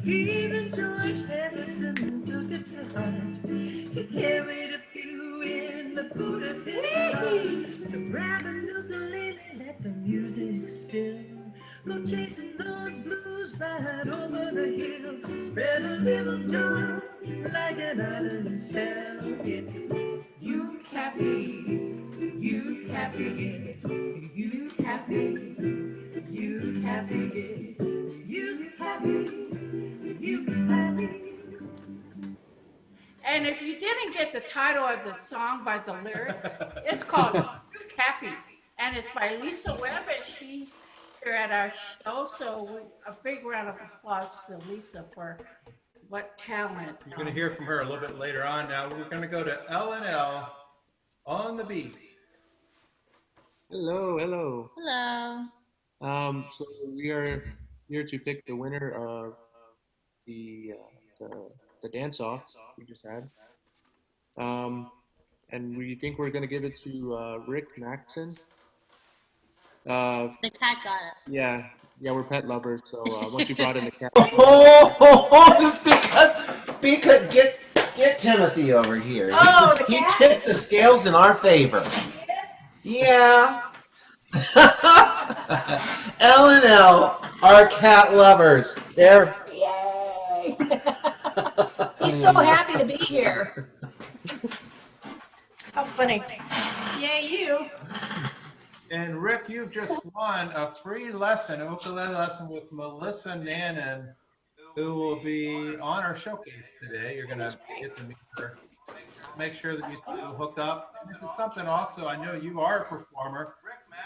Even George Harrison took it to heart. He carried a few in the boot of his car. So grab a ukulele, let the music spill. Go chasing those blues right over the hill. Spread a little joy like an island spell. Get you happy, you happy, you happy, you happy, you happy, you happy. And if you didn't get the title of the song by the lyrics, it's called You Happy, and it's by Lisa Webb, and she's here at our show. So a big round of applause to Lisa for what talent. You're going to hear from her a little bit later on. Now we're going to go to L&L on the beat. Hello, hello. Hello. So we are here to pick the winner of the dance off we just had. And we think we're gonna give it to Rick Maxon. The cat got it. Yeah, we're pet lovers. So once you brought in the cat, because get Timothy over here. Oh, the He cat? tipped the scales in our favor. Yeah. L&L are cat lovers. They're Yay! He's so happy to be here. How funny. Yay, you. And Rick, you've just won a free lesson, an ukulele lesson with Melissa Nannen, who will be on our showcase today. You're going to get to meet her. Make sure that you two hook up. And this is something also, I know you are a performer.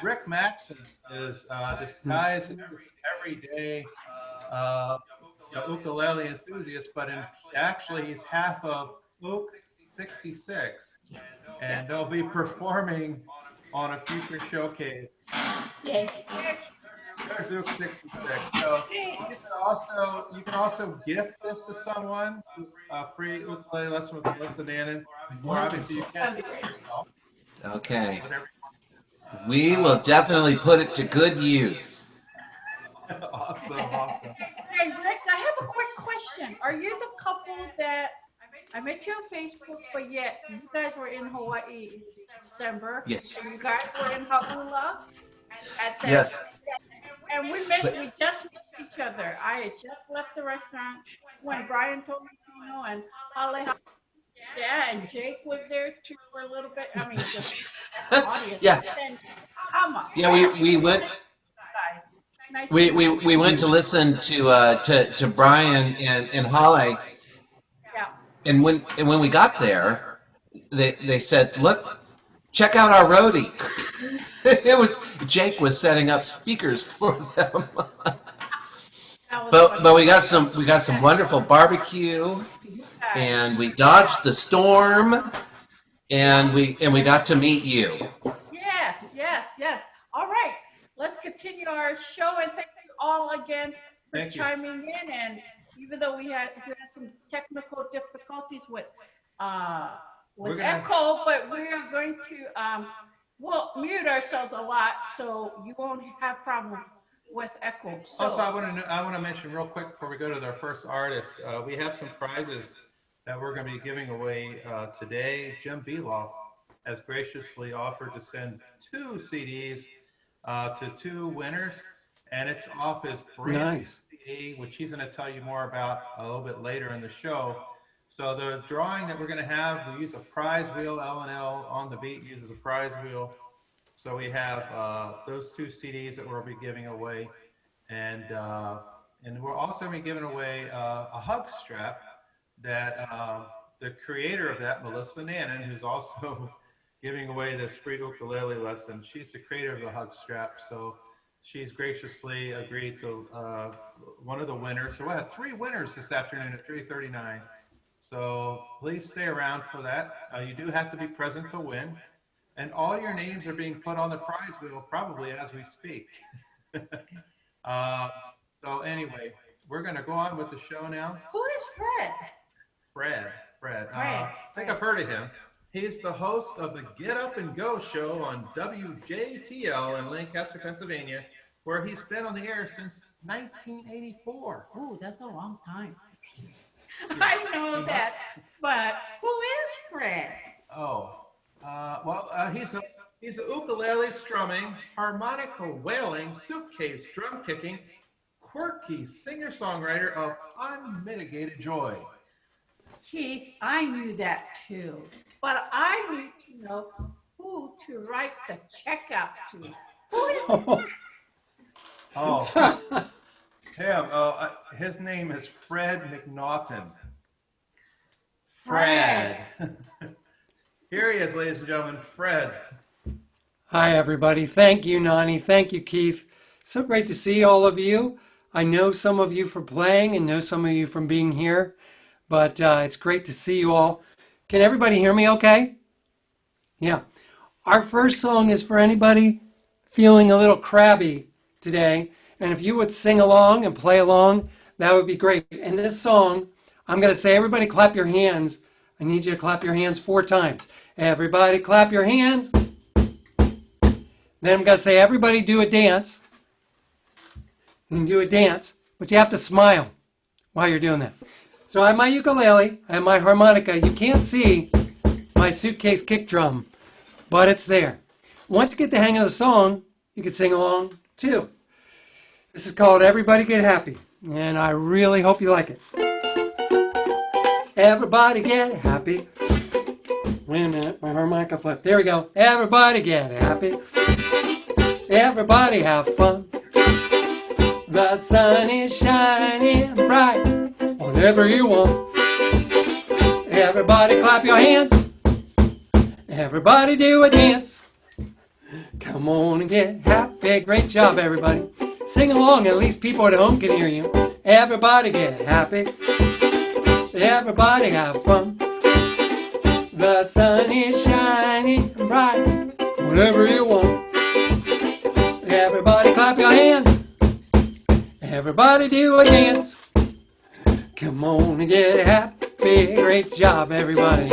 Rick Maxon is disguised everyday ukulele enthusiast, but actually he's half of Ook 66, and they'll be performing on a future showcase. Yay. There's Ook 66. So you can also gift this to someone. A free ukulele lesson with Melissa Nannen. Or obviously you can't do it yourself. okay. Whatever. We will definitely put it to good use. Awesome. Hey, Rick, I have a quick question. Are you the couple that I met you on Facebook, but yet you guys were in Hawaii in December? Yes. And you guys were in Ha'ula? Yes. And we just missed each other. I had just left the restaurant when Brian told me, and Ale, yeah, and Jake was there too for a little bit. I mean, just audience. Yeah. And come on. Yeah, we went. Nice We went to listen to Brian and Holly, Yeah. and when we got there, they said, "Look, check out our roadie." Jake was setting up speakers for them. But we got some wonderful barbecue, and we dodged the storm, and we got to meet you. Yes. All right, let's continue our show, and thank you all again for chiming in. And even though we had some technical difficulties with echo, but we are going to we'll mute ourselves a lot, so you won't have problems with echo. So. Also, I want to mention real quick before we go to their first artist, we have some prizes that we're going to be giving away today. Jim Beloff has graciously offered to send 2 CDs to 2 winners, and it's off his brand new CD, which he's going to tell you more about a little bit later in the show. So the drawing that we're going to have, we use a prize wheel. L&L on the beat uses a prize wheel. So we have those 2 CDs that we'll be giving away, and we're also going to be giving away a hug strap that the creator of that, Melissa Nannen, who's also giving away this free ukulele lesson. She's the creator of the hug strap, so she's graciously agreed to one of the winners. So we'll have 3 winners this afternoon at 3:39. So please stay around for that. You do have to be present to win. And all your names are being put on the prize wheel probably as we speak. So anyway, we're going to go on with the show now. Who is Fred? Fred. I think I've heard of him. He's the host of the Get Up and Go show on WJTL in Lancaster, Pennsylvania, where he's been on the air since 1984. Oh, that's a long time. I know that, but who is Phredd? Oh, he's a ukulele strumming, harmonica wailing, suitcase drum kicking, quirky singer-songwriter of unmitigated joy. Keith, I knew that too, but I need to know who to write the check out to. Who is Oh, him. His name is Phredd McNaughton. Phredd? Here he is, ladies and gentlemen, Phredd. Hi, everybody. Thank you, Nani. Thank you, Keith. So great to see all of you. I know some of you from playing and know some of you from being here, but it's great to see you all. Can everybody hear me okay? Yeah. Our first song is for anybody feeling a little crabby today, and if you would sing along and play along, that would be great. And this song, I'm going to say, everybody clap your hands. I need you to clap your hands 4 times. Everybody clap your hands. Then I'm going to say, everybody do a dance. You can do a dance, but you have to smile while you're doing that. So I have my ukulele, I have my harmonica. You can't see my suitcase kick drum, but it's there. Once you get the hang of the song, you can sing along too. This is called Everybody Get Happy, and I really hope you like it. Everybody get happy. Wait a minute, my harmonica flipped. There we go. Everybody get happy. Everybody have fun. The sun is shining bright. Whatever you want. Everybody clap your hands. Everybody do a dance. Come on and get happy. Great job, everybody. Sing along, at least people at home can hear you. Everybody get happy. Everybody have fun. The sun is shining bright. Whatever you want. Everybody clap your hands. Everybody do a dance. Come on and get happy. Great job, everybody.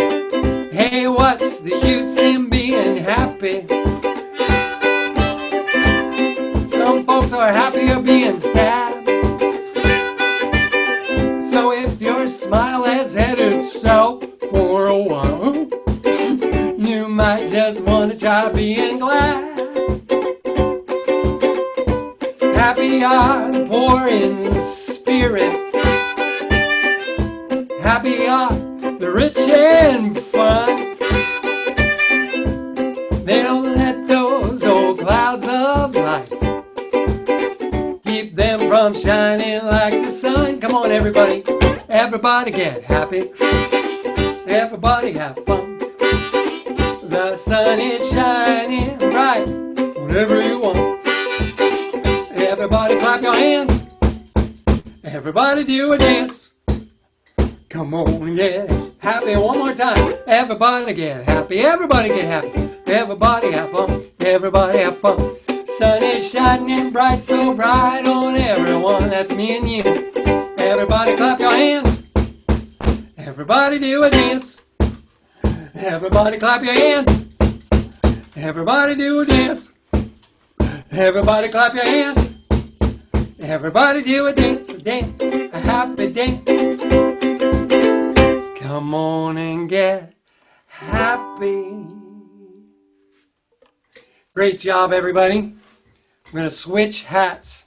Hey, what's the use in being happy? Some folks are happier being sad. So if your smile has headed south for a while, you might just want to try being glad. Happy are the poor in spirit. Happy are the rich in fun. They don't let those old clouds of life keep them from shining like the sun. Come on, everybody. Everybody get happy. Everybody have fun. The sun is shining bright. Whatever you want. Everybody clap your hands. Everybody do a dance. Come on and get happy. One more time. Everybody get happy. Everybody get happy. Everybody have fun. Everybody have fun. Sun is shining bright, so bright on everyone. That's me and you. Everybody clap your hands. Everybody do a dance. Everybody clap your hands. Everybody do a dance. Everybody clap your hands. Everybody do a dance, a happy dance. Come on and get happy. Great job, everybody. I'm going to switch hats.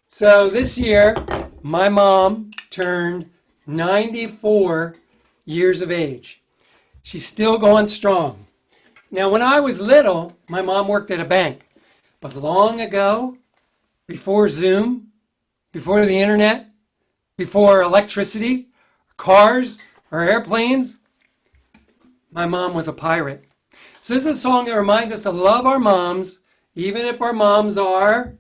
So this year, my mom turned 94 years of age. She's still going strong. Now, when I was little, my mom worked at a bank. But long ago, before Zoom, before the internet, before electricity, cars, or airplanes, my mom was a pirate. So this is a song that reminds us to love our moms, even if our moms are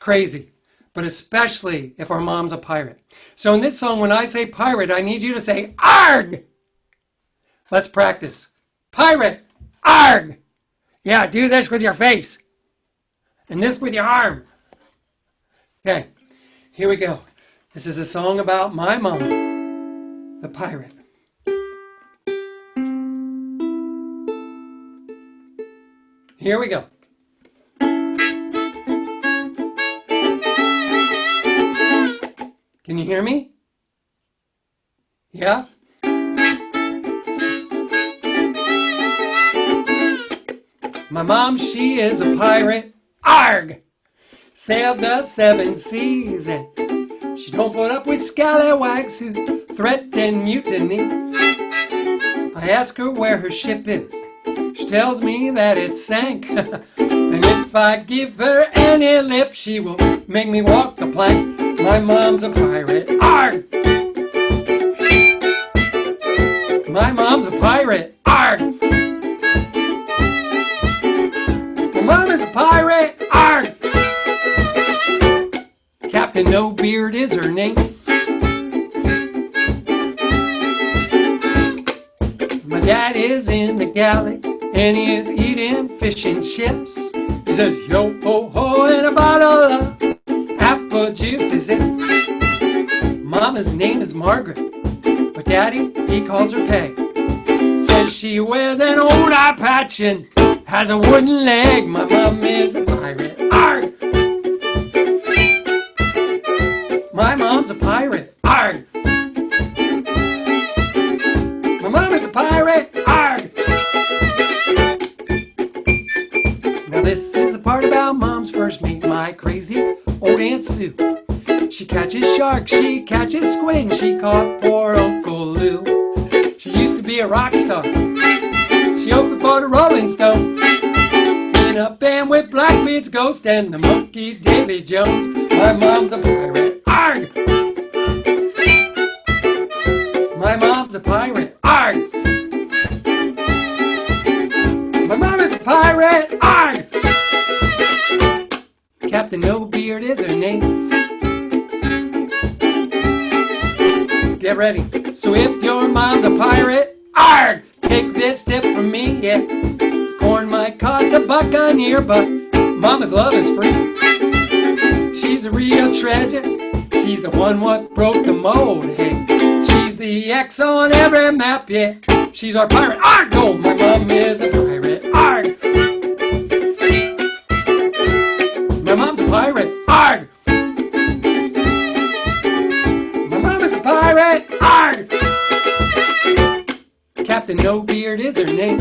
crazy, but especially if our mom's a pirate. So in this song, when I say pirate, I need you to say, "Arg!" Let's practice. Pirate, arg! Yeah, do this with your face. And this with your arm. Okay, here we go. This is a song about my mom, the pirate. Here we go. Can you hear me? Yeah? My mom, she is a pirate. Arg! Sailed the 7 seas and she don't put up with scallywags who threaten mutiny. I ask her where her ship is. She tells me that it sank. And if I give her any lip, she will make me walk the plank. My mom's a pirate. Arg! My mom's a pirate. Arg! My mom is a pirate. Arg! Captain No Beard is her name. My dad is in the galley and he is eating fish and chips. He says, yo ho ho, and a bottle of apple juice is it. Mama's name is Margaret, but Daddy, he calls her Peg. Says she wears an old eye patch and has a wooden leg. My mom is a pirate. Arg! My mom's a pirate. Arg! My mom is a pirate. Arg! Now this is the part about Mom's first meet my crazy old Aunt Sue. She catches sharks, she catches squid, she caught poor Uncle Lou. She used to be a rock star. She opened for the Rolling Stones in a band with Blackbeard's Ghost and the Monkey Davy Jones. My mom's a pirate. Arg! My mom's a pirate. Arg! My mom is a pirate. Arg! Captain No Beard is her name. Get ready. So if your mom's a pirate, arg! Take this tip from me, yeah. Corn might cost $1 but mama's love is free. She's a real treasure. She's the one what broke the mold, hey. She's the X on every map, yeah. She's our pirate. Arg! Oh, my mom is a pirate. Arg! My mom's a pirate. Arg! My mom is a pirate. Arg! Captain No Beard is her name.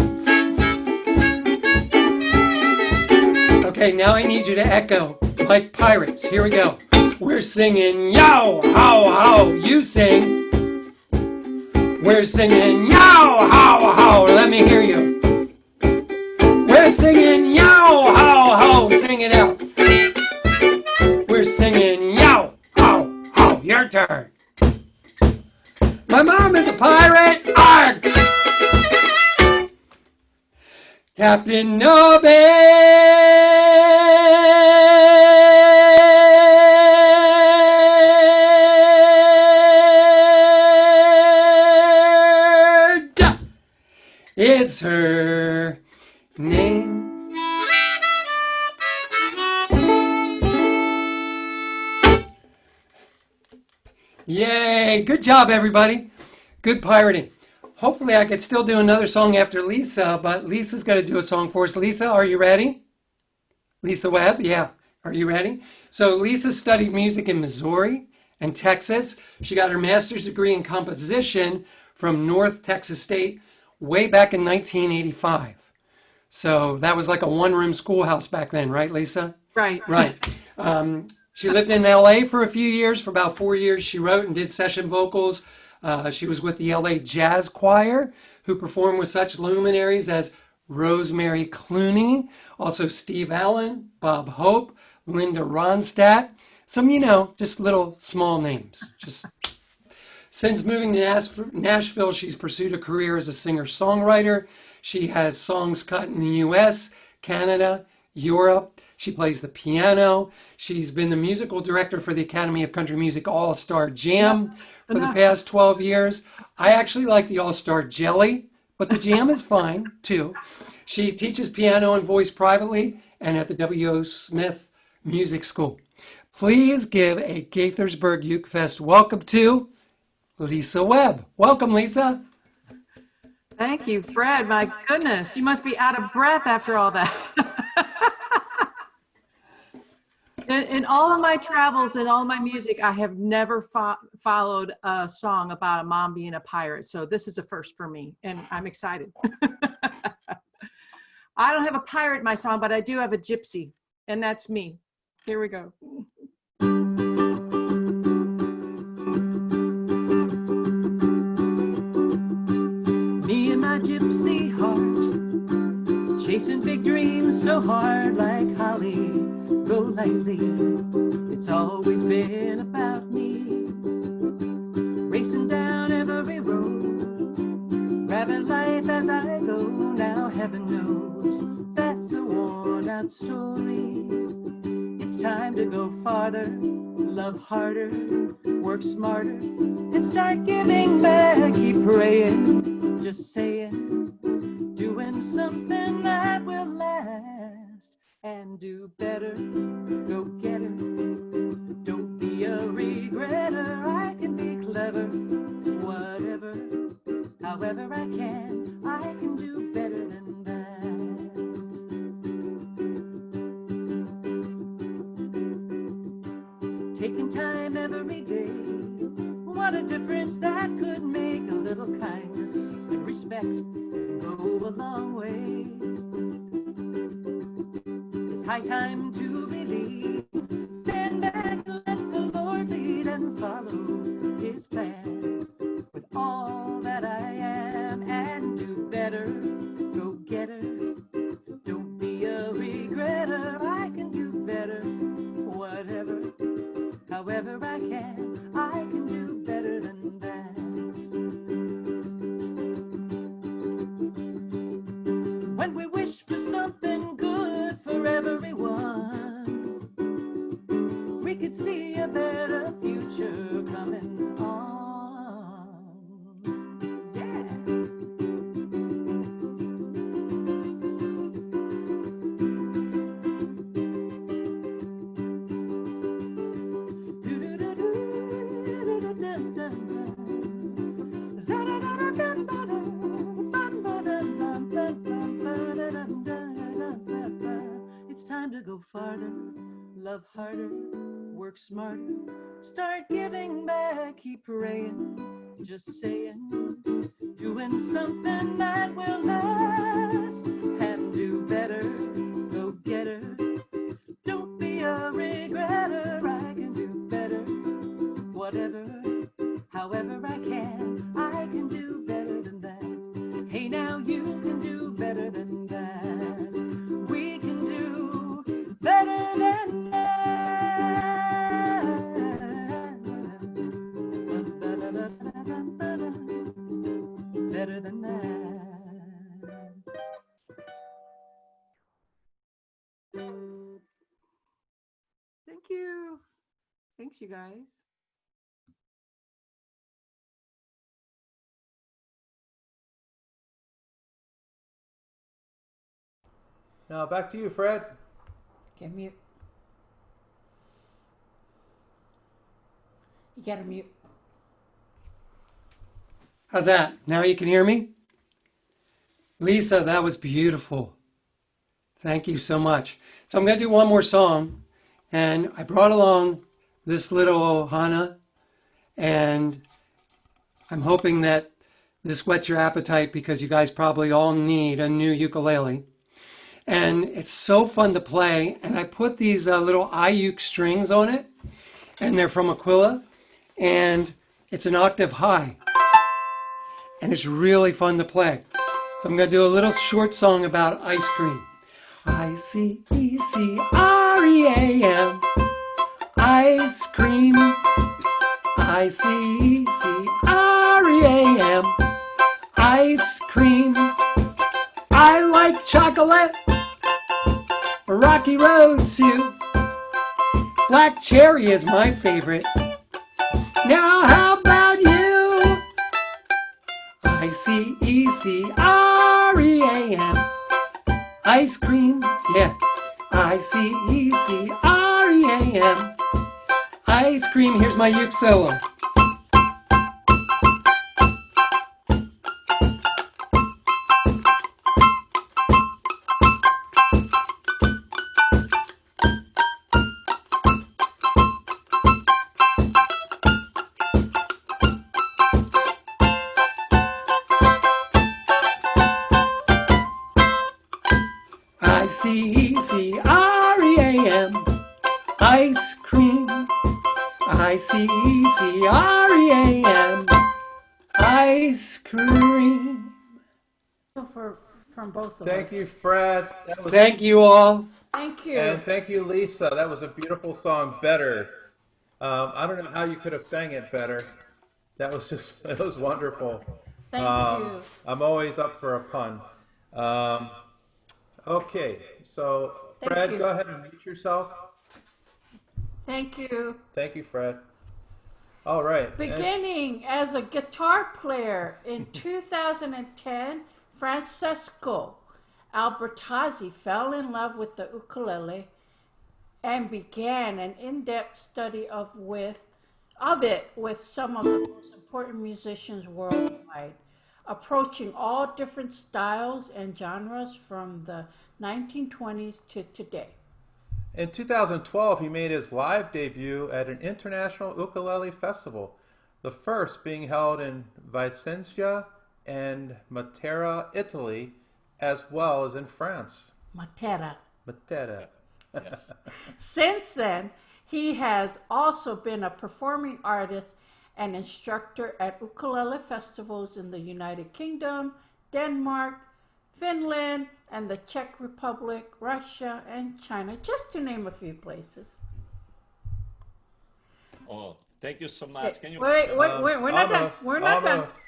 Okay, now I need you to echo like pirates. Here we go. We're singing yo ho ho. You sing. We're singing yo ho ho. Let me hear you. We're singing yo ho ho. Sing it out. We're singing yo ho ho. Your turn. My mom is a pirate. Arg! Captain No Beard is her name. Yay! Good job, everybody. Good pirating. Hopefully I could still do another song after Lisa, but Lisa's going to do a song for us. Lisa, are you ready? Lisa Webb? Yeah. Are you ready? So Lisa studied music in Missouri and Texas. She got her master's degree in composition from North Texas State way back in 1985. So that was like a one-room schoolhouse back then, right, Lisa? Right. Right. She lived in LA for a few years. For about 4 years, she wrote and did session vocals. She was with the LA Jazz Choir, who performed with such luminaries as Rosemary Clooney, also Steve Allen, Bob Hope, Linda Ronstadt. Some, just little small names. Since moving to Nashville, she's pursued a career as a singer-songwriter. She has songs cut in the US, Canada, Europe. She plays the piano. She's been the musical director for the Academy of Country Music All-Star Jam for the past 12 years. I actually like the All-Star Jelly, but the Jam is fine, too. She teaches piano and voice privately and at the W.O. Smith Music School. Please give a Gaithersburg Uke Fest welcome to Lisa Webb. Welcome, Lisa. Thank you, Fred. My goodness, you must be out of breath after all that. In all of my travels and all my music, I have never followed a song about a mom being a pirate. So this is a first for me, and I'm excited. I don't have a pirate in my song, but I do have a gypsy, and that's me. Here we go. Me and my gypsy heart, chasing big dreams so hard like holly. Go lightly, it's always been about me, racing down every road, grabbing life as I go. Now heaven knows that's a worn out story. It's time to go farther, love harder, work smarter, and start giving back. Keep praying, just saying, doing something that will last. And do better, go get her. Don't be a regretter. I can be clever, whatever, however I can do better than that. Taking time every day, what a difference that could make. A little kindness and respect go a long way. It's high time to believe. Stand back and let the Lord lead and follow his plan with all that I am, and do better, go get her. Don't be a regretter. I can do better, whatever, however I can do better than that. When we wish for something good for everyone, we could see a better future coming on. Yeah. It's time to go farther, love harder, work smarter, start giving back, keep praying, just saying, doing something that will last, and do better, go get her. Don't be a regretter. I can do better, whatever, however I can do better than that. Hey, now you can do better than that. We can do better than that. Better than that. Thank you. Thanks, you guys. Now back to you, Fred. Get mute. You gotta mute. How's that? Now you can hear me? Lisa, that was beautiful. Thank you so much. So I'm going to do one more song. And I brought along this little Ohana. And I'm hoping that this whets your appetite because you guys probably all need a new ukulele. And it's so fun to play. And I put these little iuke strings on it. And they're from Aquila. And it's an octave high. And it's really fun to play. So I'm going to do a little short song about ice cream. I-C-E-C-R-E-A-M, ice cream. I-C-E-C-R-E-A-M, ice cream. I like chocolate, Rocky Road too. Black cherry is my favorite. Now how about you? I-C-E-C-R-E-A-M, ice cream, yeah. I-C-E-C-R-E-A-M, ice cream. Here's my uke solo. cream. ICCREAM. Ice cream. From both of Thank us. you, Fred. That was, Thank you all. Thank you. and thank you, Lisa. That was a beautiful song, Better. I don't know how you could have sang it better. That was just, it was wonderful. Thank you. I'm always up for a pun. Okay, so Thank Fred, you. go ahead and mute yourself. Thank you. Thank you, Fred. All right. and- Beginning as a guitar player in 2010, Francesco Albertazzi fell in love with the ukulele and began an in-depth study of it with some of the most important musicians worldwide, approaching all different styles and genres from the 1920s to today. In 2012, he made his live debut at an international ukulele festival, the first being held in Vicenza and Matera, Italy, as well as in France. Matera. Matera. Yes. Since then, he has also been a performing artist and instructor at ukulele festivals in the United Kingdom, Denmark, Finland, and the Czech Republic, Russia, and China, just to name a few places. Oh, thank you so much. Can you Wait, we're not done. Almost, We're not done. almost.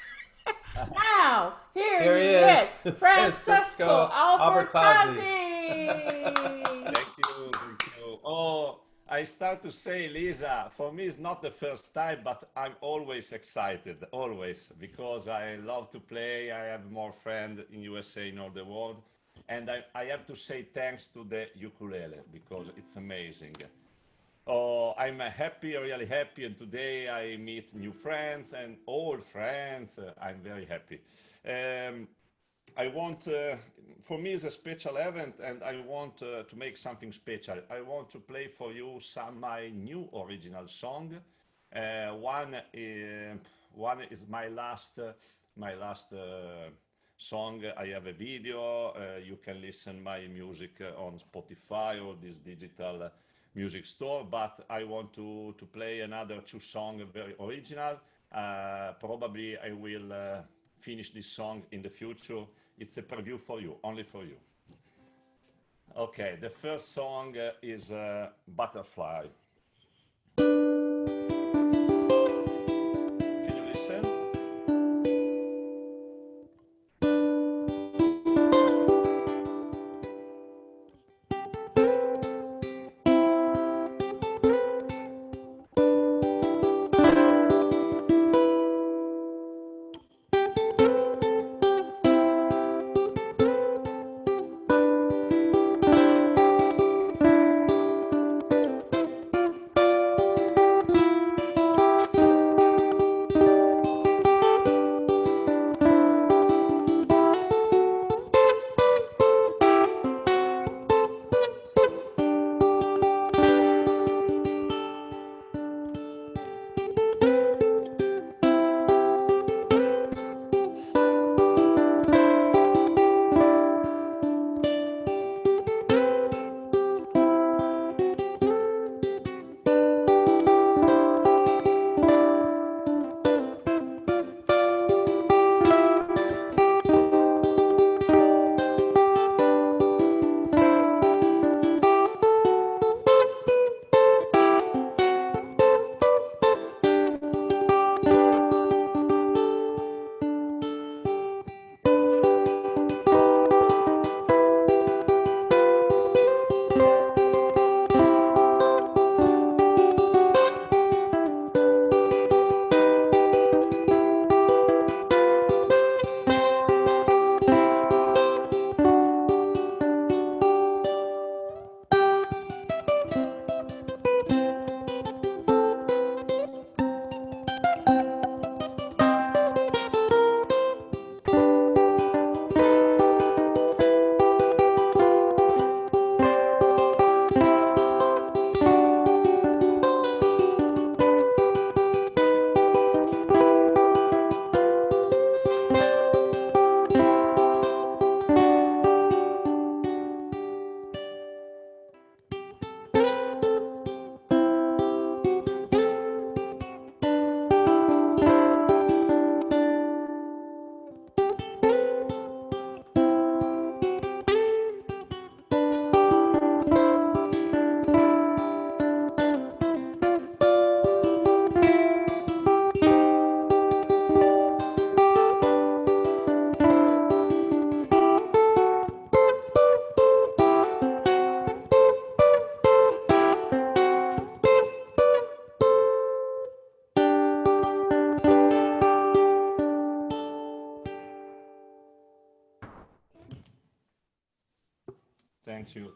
Now, here Here he he is, is, Francesco Francesco Albertazzi. Albertazzi. Thank you, thank you. Oh, I start to say, Lisa, for me it's not the first time, but I'm always excited, always, because I love to play. I have more friends in USA, in all the world. And I have to say thanks to the ukulele, because it's amazing. Oh, I'm happy, really happy, and today I meet new friends and old friends. I'm very happy. I want, for me, it's a special event, and I want to make something special. I want to play for you some my new original song. One is my last song. I have a video. You can listen my music on Spotify or this digital music store. But I want to play another two songs, very original. Probably I will finish this song in the future. It's a preview for you, only for you. Okay, the first song is Butterfly. Can you listen?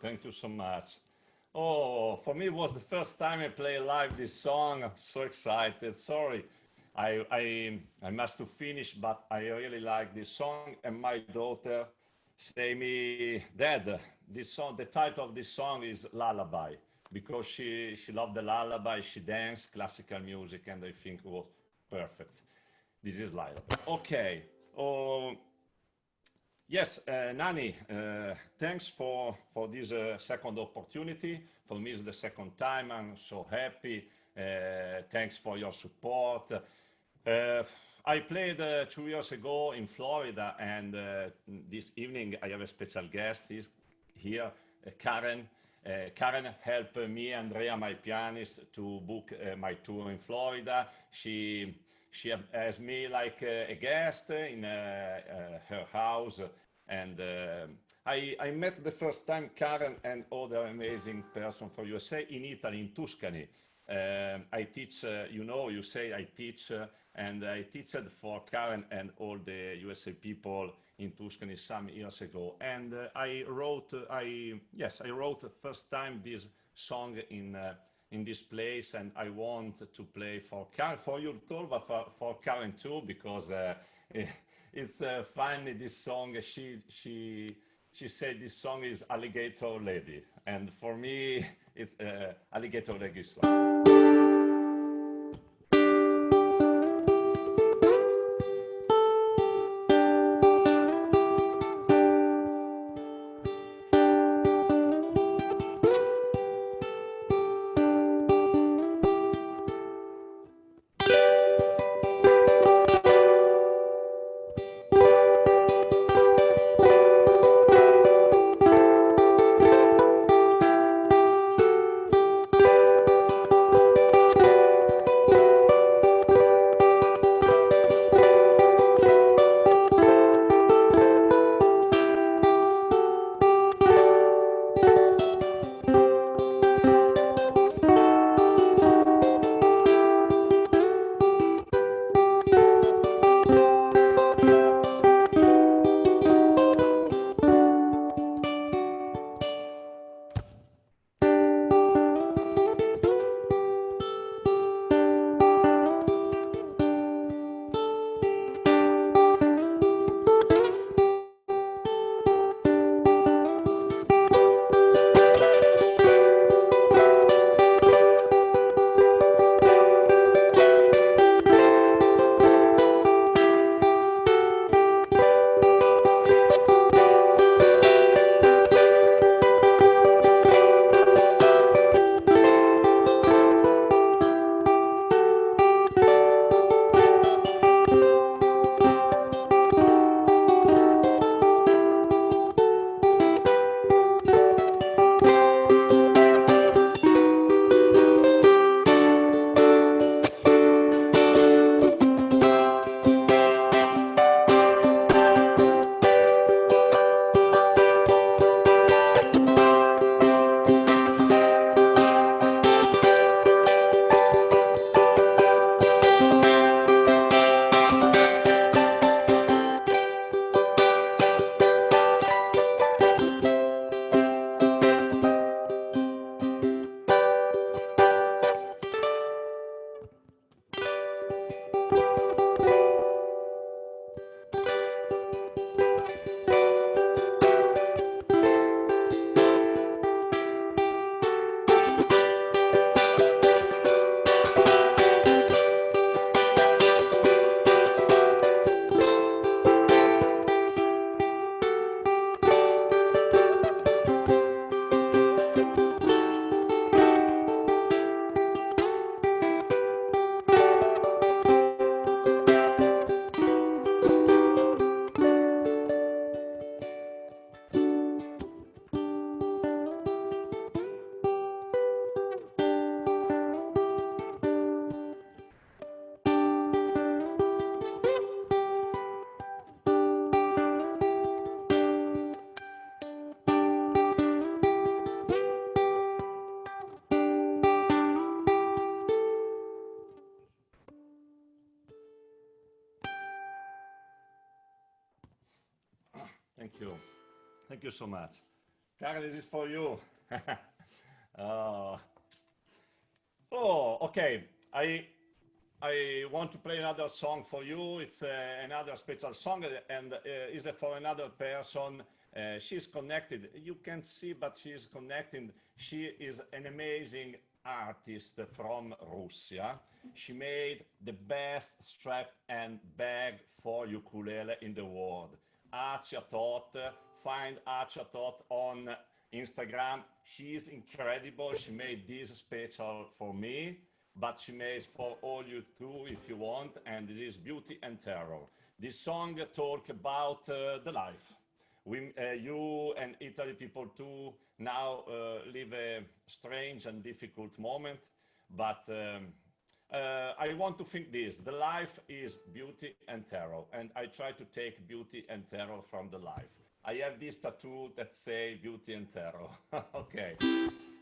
thank you so much. Oh, for me it was the first time I play live this song. I'm so excited. Sorry, I must to finish, but I really like this song. And my daughter say me, Dad, this song. The title of this song is Lullaby because she loved the lullaby. She danced classical music, and I think it was perfect. This is Lullaby. Okay. Oh, yes, Nani, thanks for this second opportunity. For me, it's the second time. I'm so happy. Thanks for your support. I played 2 years ago in Florida, and this evening I have a special guest here, Karen. Karen helped me, Andrea, my pianist, to book my tour in Florida. She has me like a guest in her house, and I met the first time Karen and other amazing person from USA in Italy, in Tuscany. I teach, you say I teach, and I teached for Karen and all the USA people in Tuscany some years ago. And I wrote first time this song in this place, and I want to play for Karen, for your tour, but for Karen too, because it's funny, this song. She said this song is Alligator Lady, and for me it's Alligator Lady song. Thank you. Thank you so much. Karen, this is for you. uh, oh, okay. I want to play another song for you. It's another special song, and is for another person. She's connected. You can't see, but she is connected. She is an amazing artist from Russia. She made the best strap and bag for ukulele in the world. Archer Tot. Find Archer Tot on Instagram. She's incredible. She made this special for me, but she made for all you too if you want. And this is Beauty and Terror. This song talk about the life. You and Italy people too now live a strange and difficult moment, but I want to think this: the life is beauty and terror, and I try to take beauty and terror from the life. I have this tattoo that say beauty and terror. Okay.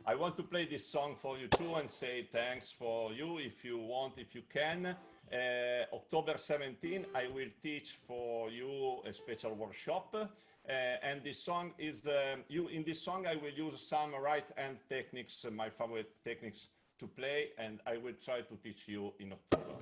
I want to play this song for you too and say thanks for you if you want, if you can. October 17, I will teach for you a special workshop. And this song is, in this song I will use some right hand techniques, my favorite techniques to play, and I will try to teach you in October.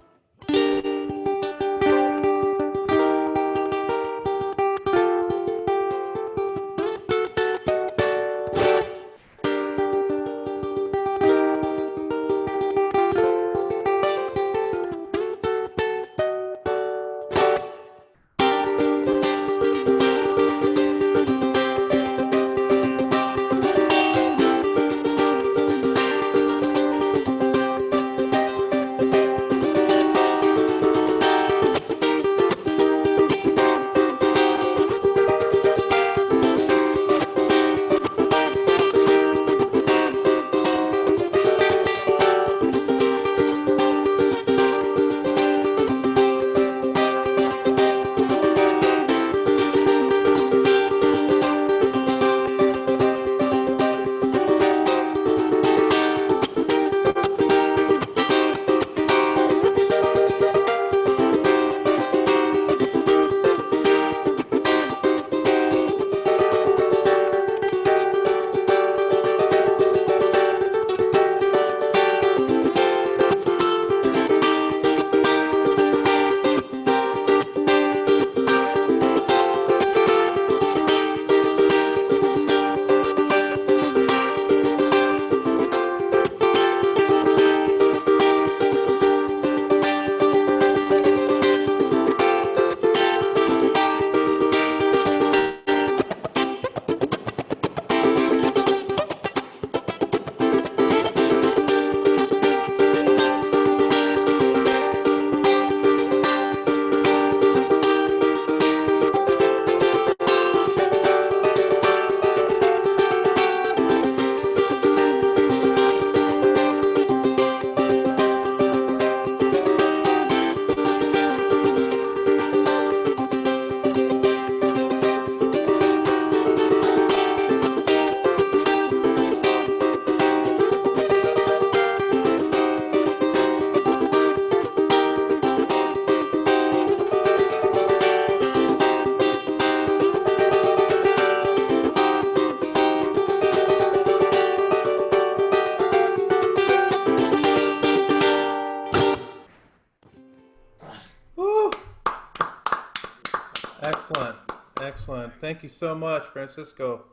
Excellent. Excellent. Thank you so much, Francesco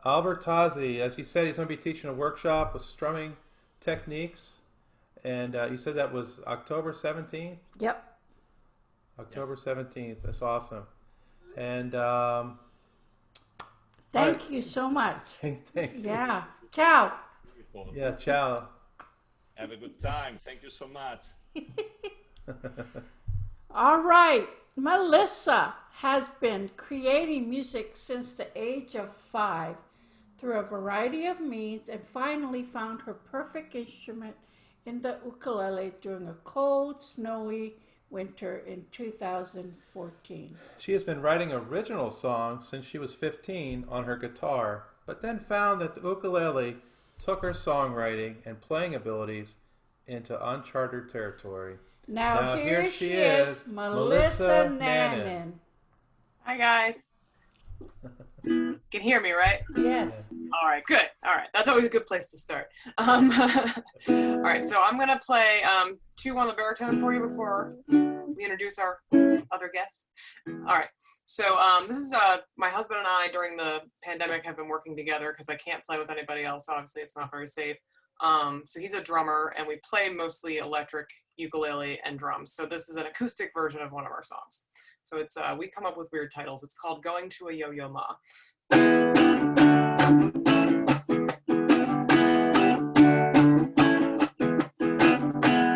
Albertazzi. As he said, he's going to be teaching a workshop of strumming techniques. And you said that was October 17th? Yep. October 17th. That's awesome. And thank you so much. Thank you. Yeah. Ciao. Yeah, ciao. Have a good time. Thank you so much. All right. Melissa has been creating music since the age of 5 through a variety of means and finally found her perfect instrument in the ukulele during a cold, snowy winter in 2014. She has been writing original songs since she was 15 on her guitar, but then found that the ukulele took her songwriting and playing abilities into uncharted territory. Now here she is, Melissa Nannen. Hi guys. Can hear me, right? Yes. All right, good. All right, that's always a good place to start. All right, so I'm gonna play 2 on the baritone for you before we introduce our other guests. All right, so this is my husband and I during the pandemic have been working together because I can't play with anybody else. Obviously, it's not very safe. So he's a drummer, and we play mostly electric ukulele and drums. So this is an acoustic version of one of our songs. So it's we come up with weird titles. It's called "Going to a Yo-Yo Ma."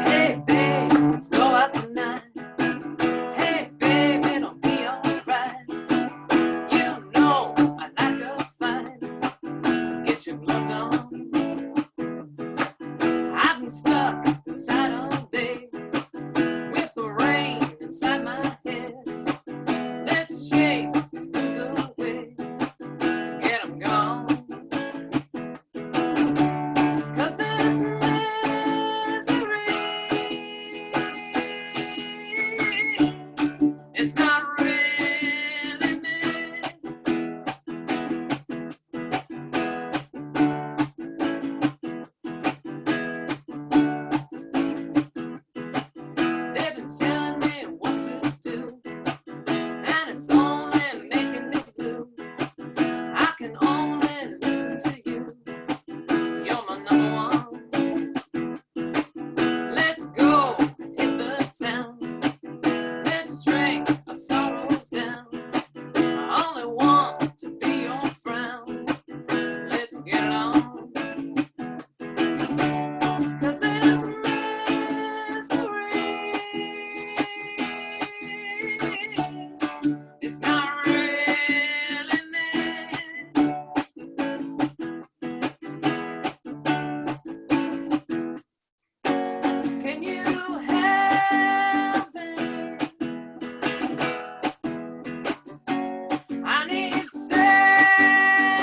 Hey babe, let's go out tonight. Hey babe, it'll be alright. You know I like a fight, so get your gloves on. I've been stuck inside all day with the rain inside my head. Let's chase these blues away, get 'em gone. 'Cause this misery, it's not really me. They've been telling me what to do, and it's only making me blue. I can only listen to you. You're my number one. Let's go and hit the town. Let's drink our sorrows down. I only want to be your friend. Let's get it on. 'Cause this misery, it's not really me. Can you help me? I need saving.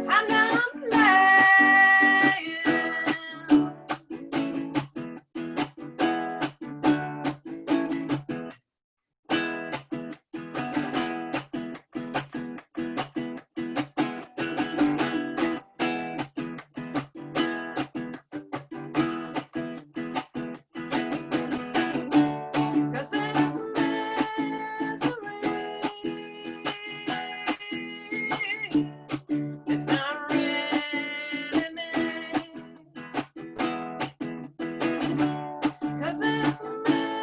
I'm not lying. Cause this misery, it's not really me. Cause this misery,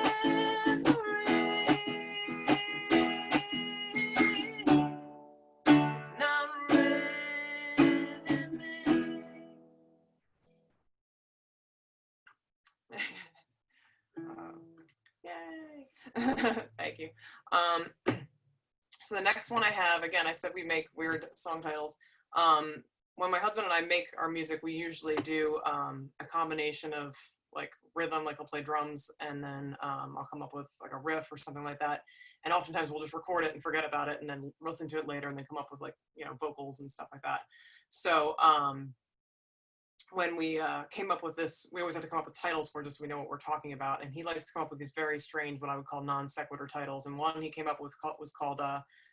it's not really me. Yay! Thank you. So the next one I have, again, I said we make weird song titles. When my husband and I make our music, we usually do a combination of like rhythm, like I'll play drums, and then I'll come up with like a riff or something like that. And oftentimes we'll just record it and forget about it, and then listen to it later, and then come up with like, you know, vocals and stuff like that. So when we came up with this, we always have to come up with titles for just so we know what we're talking about. And he likes to come up with these very strange, what I would call non sequitur titles. And one he came up with was called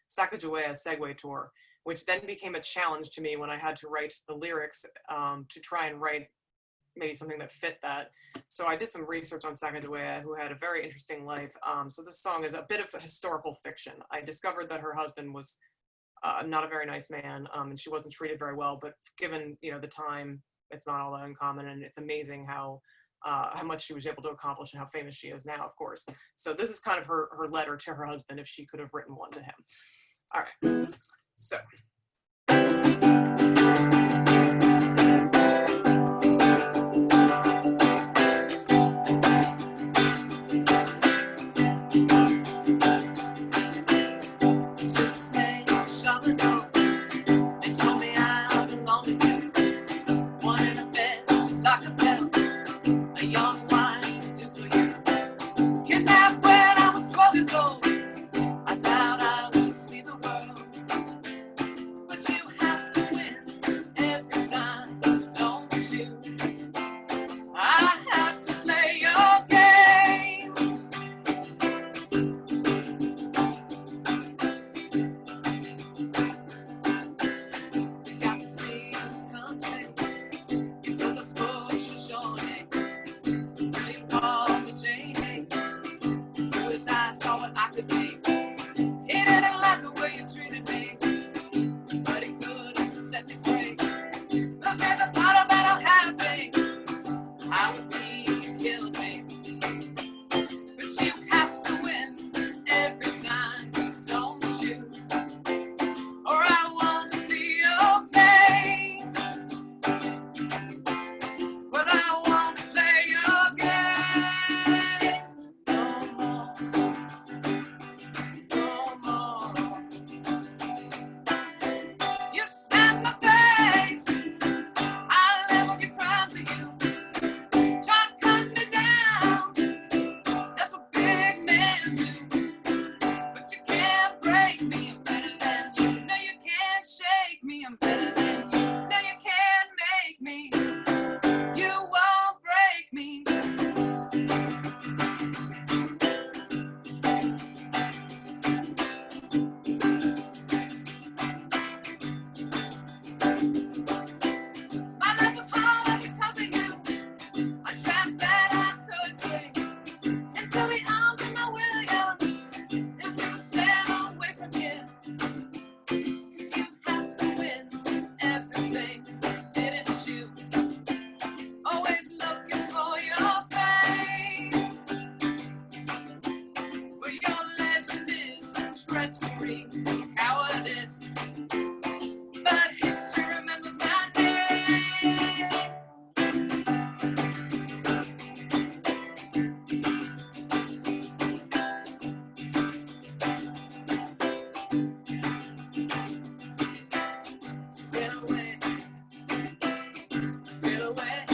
Sacagawea Segway Tour, which then became a challenge to me when I had to write the lyrics to try and write maybe something that fit that. So I did some research on Sacagawea, who had a very interesting life. So this song is a bit of a historical fiction. I discovered that her husband was not a very nice man, and she wasn't treated very well, but given, you know, the time, it's not all that uncommon, and it's amazing how much she was able to accomplish and how famous she is now, of course. So this is kind of her letter to her husband, if she could have written one to him. All right, so. I thought I would see the world, but you have to win. 'cause as I thought about how happy I would be if you killed me. But you have to win every time, don't you? Or I want to be okay, but I won't play your game no more, no more. You snap my face, I level your crime to you. Try to cut me down, that's what big men do. But you can't break me, I'm better than you. No, you can't shake me, I'm better than you. No, you can't make me, you won't break me. My life was harder because of you. A trap that I could flee into the arms of my William, and we would sail away from here. 'Cause you have to win everything, didn't you? Always looking for your fame, but your legend is treachery, cowardice. But history remembers my name. Sail away, sail away.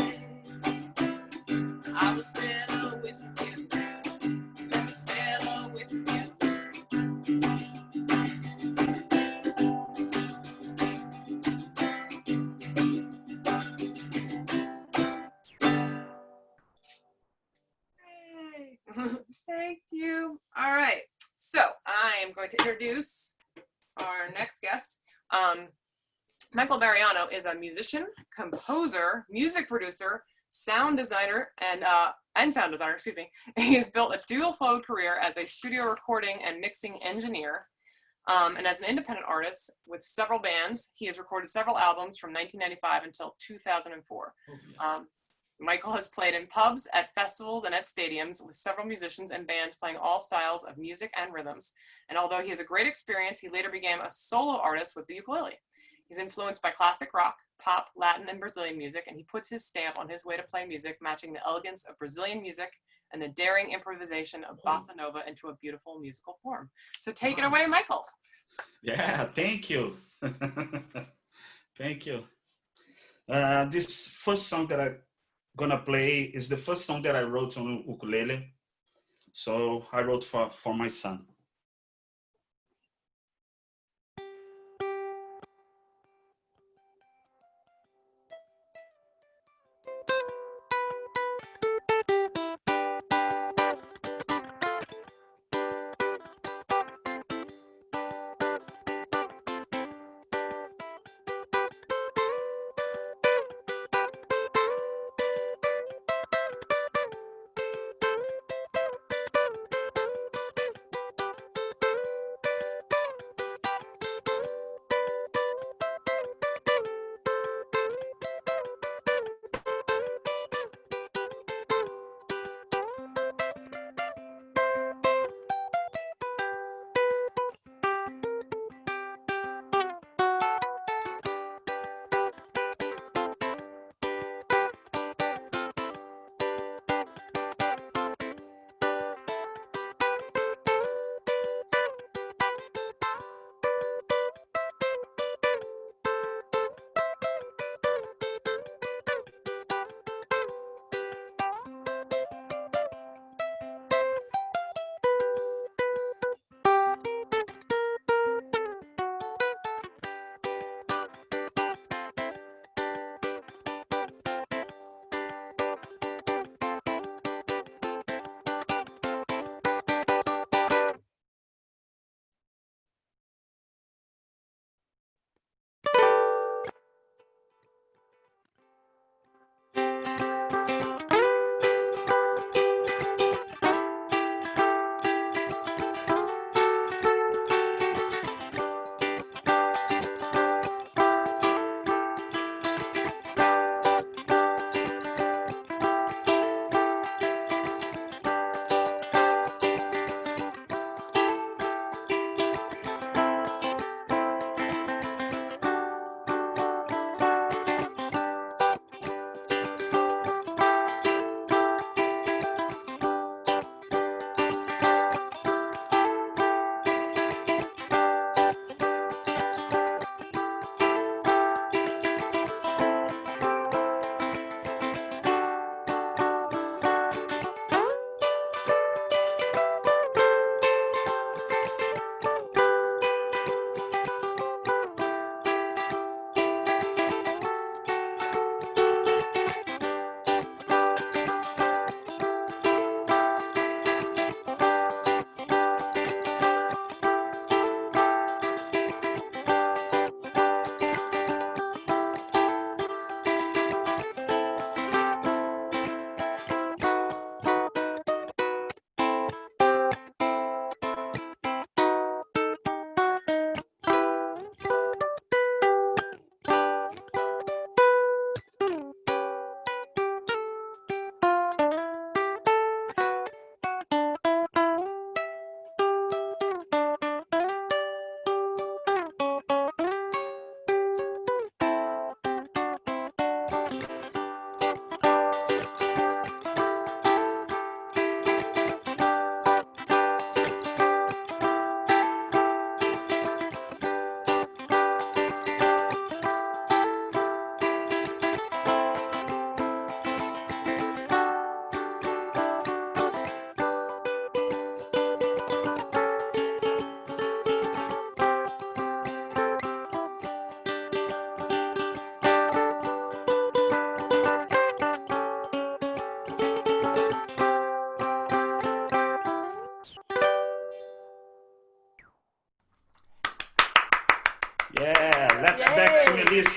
I will sail with you. Let me sail with you. Yay. Thank you. All right. So I am going to introduce our next guest. Michael Mariano is a musician, composer, music producer, sound designer, and sound designer, excuse me. He's built a dual-flowed career as a studio recording and mixing engineer. And as an independent artist with several bands, he has recorded several albums from 1995 until 2004. Michael has played in pubs, at festivals, and at stadiums with several musicians and bands playing all styles of music and rhythms. And although he has a great experience, he later became a solo artist with the ukulele. He's influenced by classic rock, pop, Latin, and Brazilian music, and he puts his stamp on his way to play music, matching the elegance of Brazilian music and the daring improvisation of bossa nova into a beautiful musical form. So take it away, Michael. Yeah, thank you. Thank you. This first song that I'm gonna play is the first song that I wrote on ukulele. So I wrote for my son.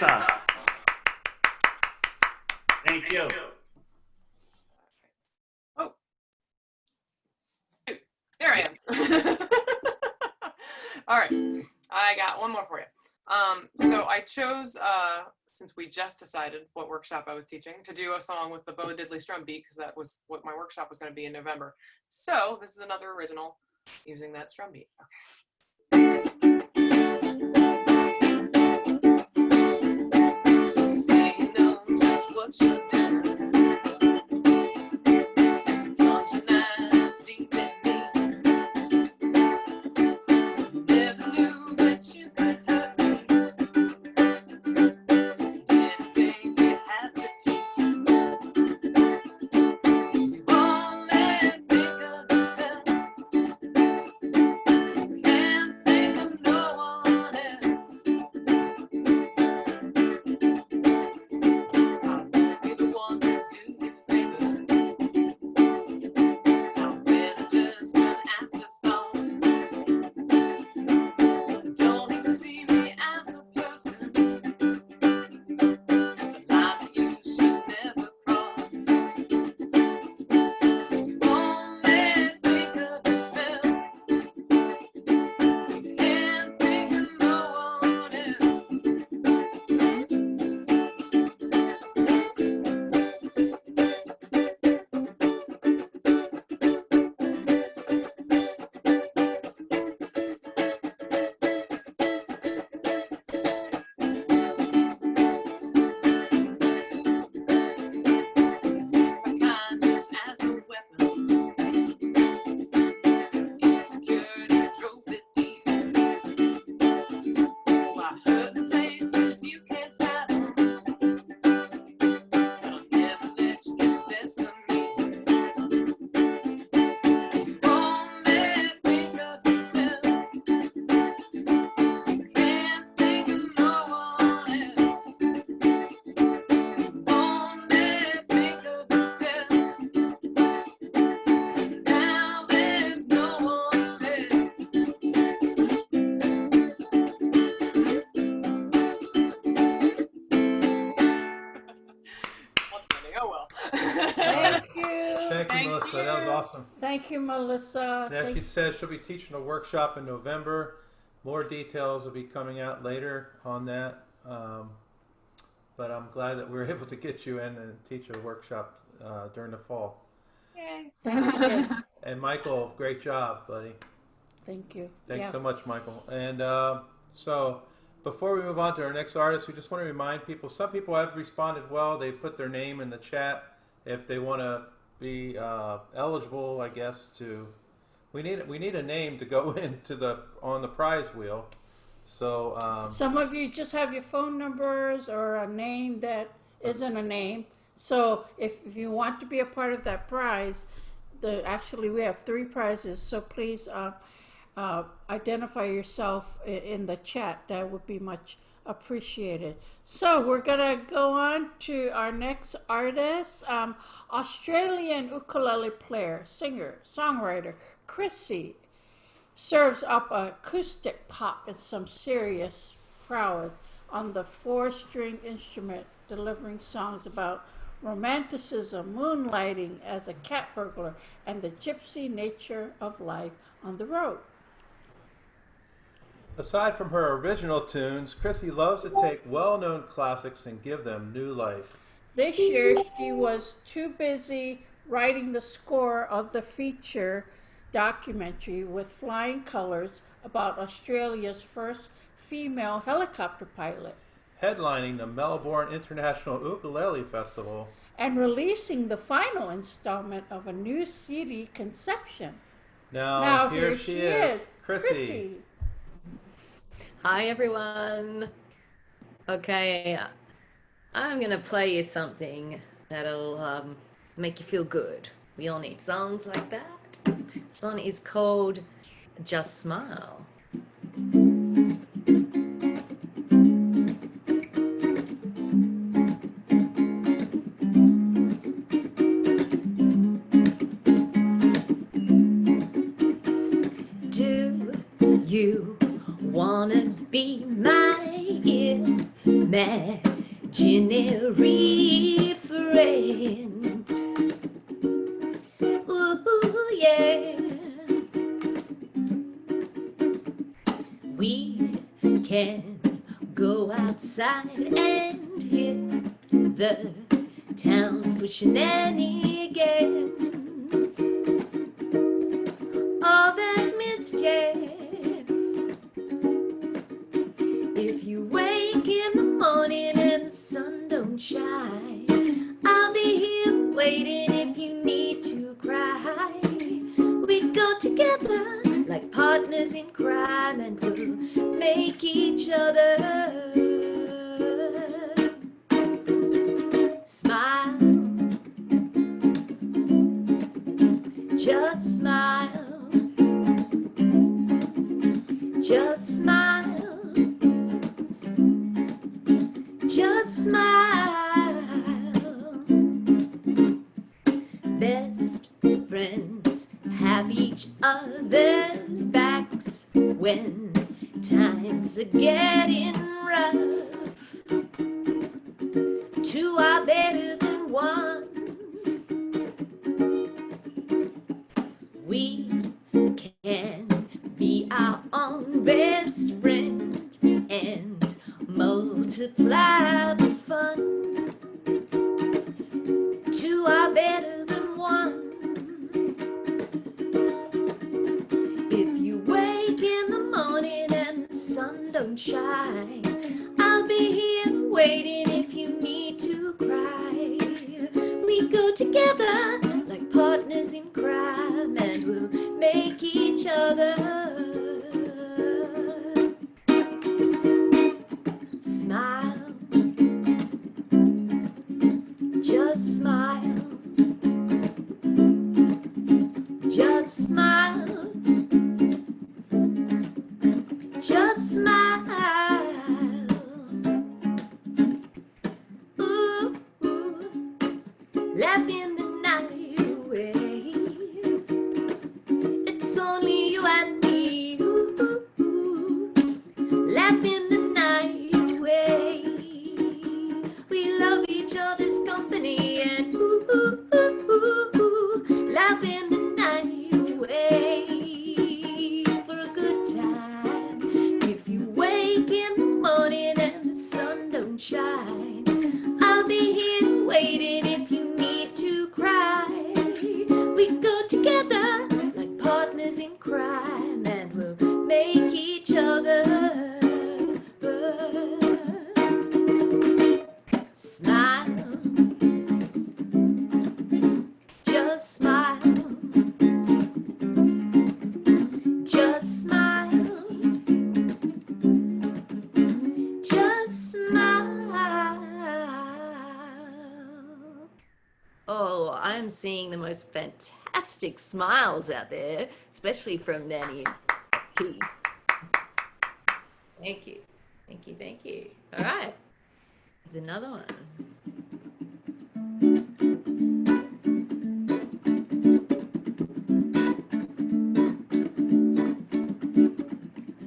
Melissa. Thank you. Oh, there I am. All right, I got one more for you. So I chose, since we just decided what workshop I was teaching, to do a song with the Bo Diddley strum beat, because that was what my workshop was going to be in November. So this is another original using that strum beat. Okay. See, you know just what you're doing. It's plunging out deep in me. Never knew that you could hurt me. Didn't think you had the teeth. You only think of yourself. Can't think of no one else. I'll be the one to do you favors. I've been just an afterthought. Don't even see me as a person. Just a line that you should never cross. You only think of yourself. You can't think of no one else. Use my kindness as a weapon. Insecurity drove it deep. Oh, I hurt places you can't fathom. But I'll never let you get the best of me. You only think of yourself. You can't think of no one else. You only think of yourself. Now there's no one left. Oh well. Thank you. Thank you, Melissa. That was awesome. Thank you, Melissa. Now, Thank- she said she'll be teaching a workshop in November. More details will be coming out later on that. But I'm glad that we were able to get you in and teach a workshop during the fall. Yay. Thank you. And Michael, great job, buddy. Thank you. Thanks Yeah. so much, Michael. And so before we move on to our next artist, we just want to remind people, some people have responded well. They put their name in the chat if they want to be eligible, I guess, to, we need a name to go into on the prize wheel. So Some of you just have your phone numbers or a name that isn't a name. So if you want to be a part of that prize, actually we have 3 prizes. So please identify yourself in the chat. That would be much appreciated. So we're gonna go on to our next artist, Australian ukulele player, singer, songwriter, Chrissy. Serves up acoustic pop and some serious prowess on the 4-string instrument, delivering songs about romanticism, moonlighting as a cat burglar, and the gypsy nature of life on the road. aside from her original tunes, Chrissy loves to take well-known classics and give them new life. This year, she was too busy writing the score of the feature documentary with flying colors about Australia's first female helicopter pilot, Headlining the Melbourne International Ukulele Festival, and releasing the final installment of a new CD conception. Now here she is, Chrissy. Hi everyone. Okay, I'm gonna play you something that'll make you feel good. We all need songs like that. The song is called Just Smile. Do you wanna be my man? outside and hit the town for shenanigans. All that mischief. If you wake in the morning and the sun don't shine, I'll be here waiting if you need to cry. We go together like partners in crime and we'll make each other smile. Just smile. Just smile. Just smile. Best friends have each other's backs when times are getting rough. Two are better than one. We can be our own best friend and multiply the fun. Two are better than one. If you wake in the morning and the sun don't shine, I'll be here waiting if you need to cry. We go together like partners in crime and we'll make each other smile. Just smile. Just smile. Just smile. Ooh, ooh. Laugh in the night away. It's only you and me. Ooh, ooh, ooh. Laugh in the night away. We love each other's company and ooh, ooh, ooh, ooh, ooh. Laugh in the night away for a good time. If you wake in the morning and the sun don't shine, I'll be here waiting if you need to cry. We go together like partners in crime and we'll make each other smile. Just smile. Just smile. Just smile. Oh, I'm seeing the most fantastic smiles out there, especially from Nanny and Pete. Thank you. Thank you. Thank you. All right. There's another one.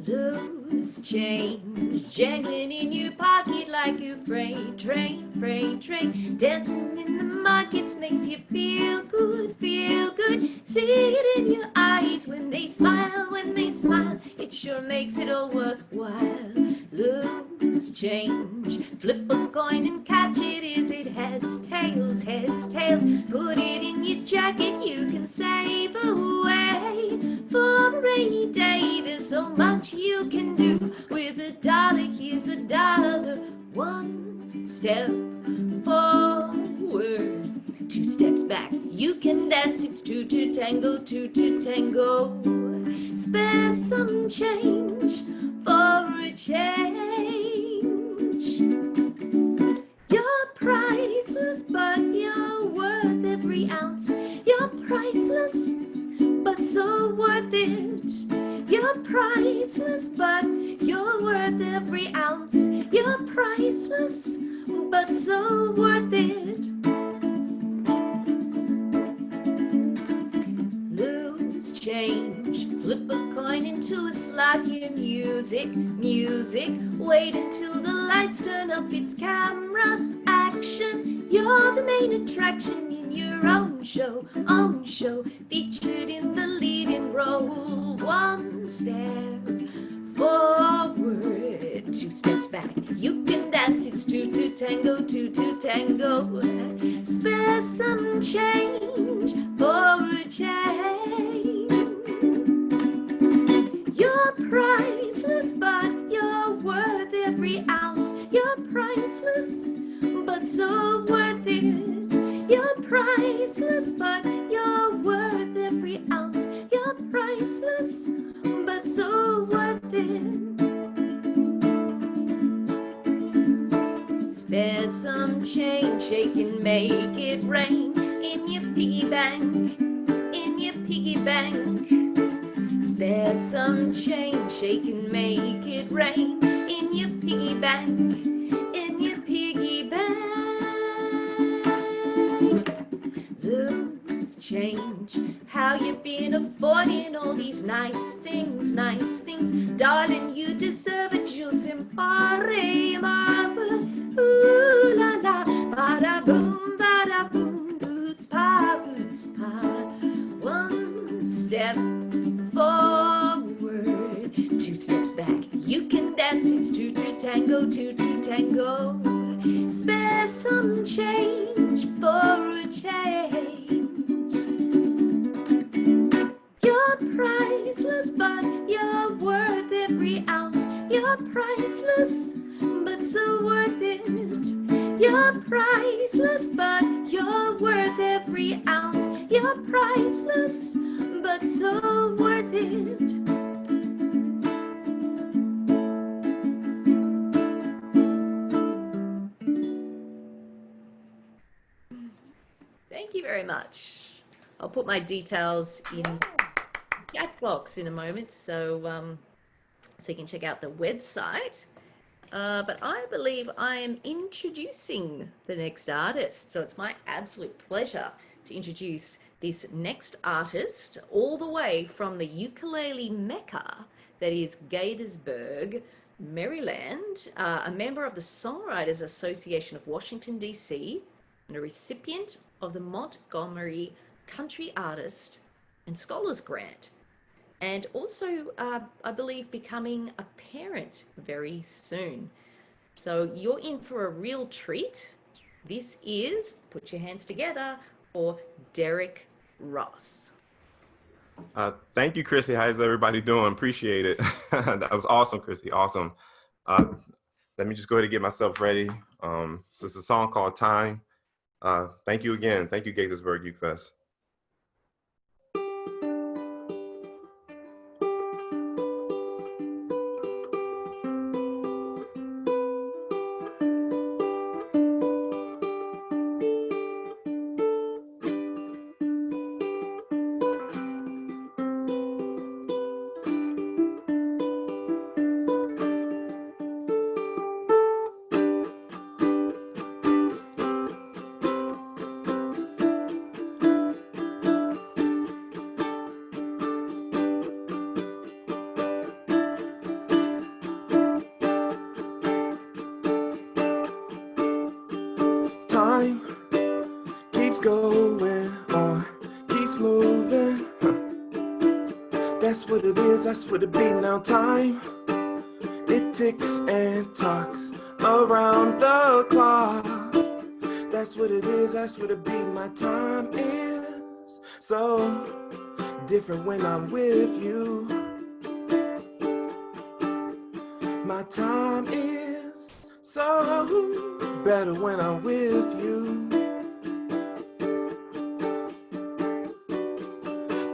Loose change jangling in your pocket like a freight train, dancing in the markets makes you feel good, see it in your eyes when they smile, it sure makes it all worthwhile. Loose change, flip a coin and catch it, is it heads, tails, put it in your jacket, you can save away for a rainy day. There's so much you can do with a dollar. Here's a dollar. One step forward, two steps back. You can dance. It's two to tango, two to tango. Spare some change for a change. You're priceless, but you're worth every ounce. You're priceless, but so worth it. You're priceless, but you're worth every ounce. You're priceless, but so worth it. Lose change, flip a coin into a slot. Hear music, wait until the lights turn up. It's camera action. You're the main attraction in your own show, featured in the leading role. One step forward, two steps back. You can dance, it's two tango, two tango. Spare some change for a change. You're priceless, but you're worth every ounce. You're priceless, but so worth it. You're priceless, but you're worth every ounce. You're priceless, but so worth it. Spare some change, shake and make it rain in your piggy bank, in your piggy bank. Spare some change, shake and make it rain in your piggy bank, in your piggy bank. Loose change, how you been affording all these nice things, nice things. Darling, you deserve it, just impare. Ooh la la, bada boom, boots pa, boots pa. One step forward, two steps back. You can dance, it's two tango, two tango. Spare some change for a change. You're priceless, but you're worth every ounce. You're priceless, but so worth it. You're priceless, but you're worth every ounce. You're priceless, but so worth it. Thank you very much. I'll put my details in chat box in a moment, so you can check out the website. But I believe I am introducing the next artist. So it's my absolute pleasure to introduce this next artist all the way from the ukulele mecca that is Gaithersburg, Maryland, a member of the Songwriters Association of Washington, D.C., and a recipient of the Montgomery Country Artist and Scholars Grant. And also, I believe, becoming a parent very soon. So you're in for a real treat. This is, put your hands together, for Derek Ross. Thank you, Chrissy. How's everybody doing? Appreciate it. That was awesome, Chrissy. Awesome. Let me just go ahead and get myself ready. So it's a song called Time. Thank you again. Thank you, Gaithersburg Youth Fest. Time keeps going on, keeps moving. That's what it is, that's what it be now. Time, it ticks and talks around the clock. That's what it is, that's what it be. My time is so different when I'm with you. My time is so better when I'm with you.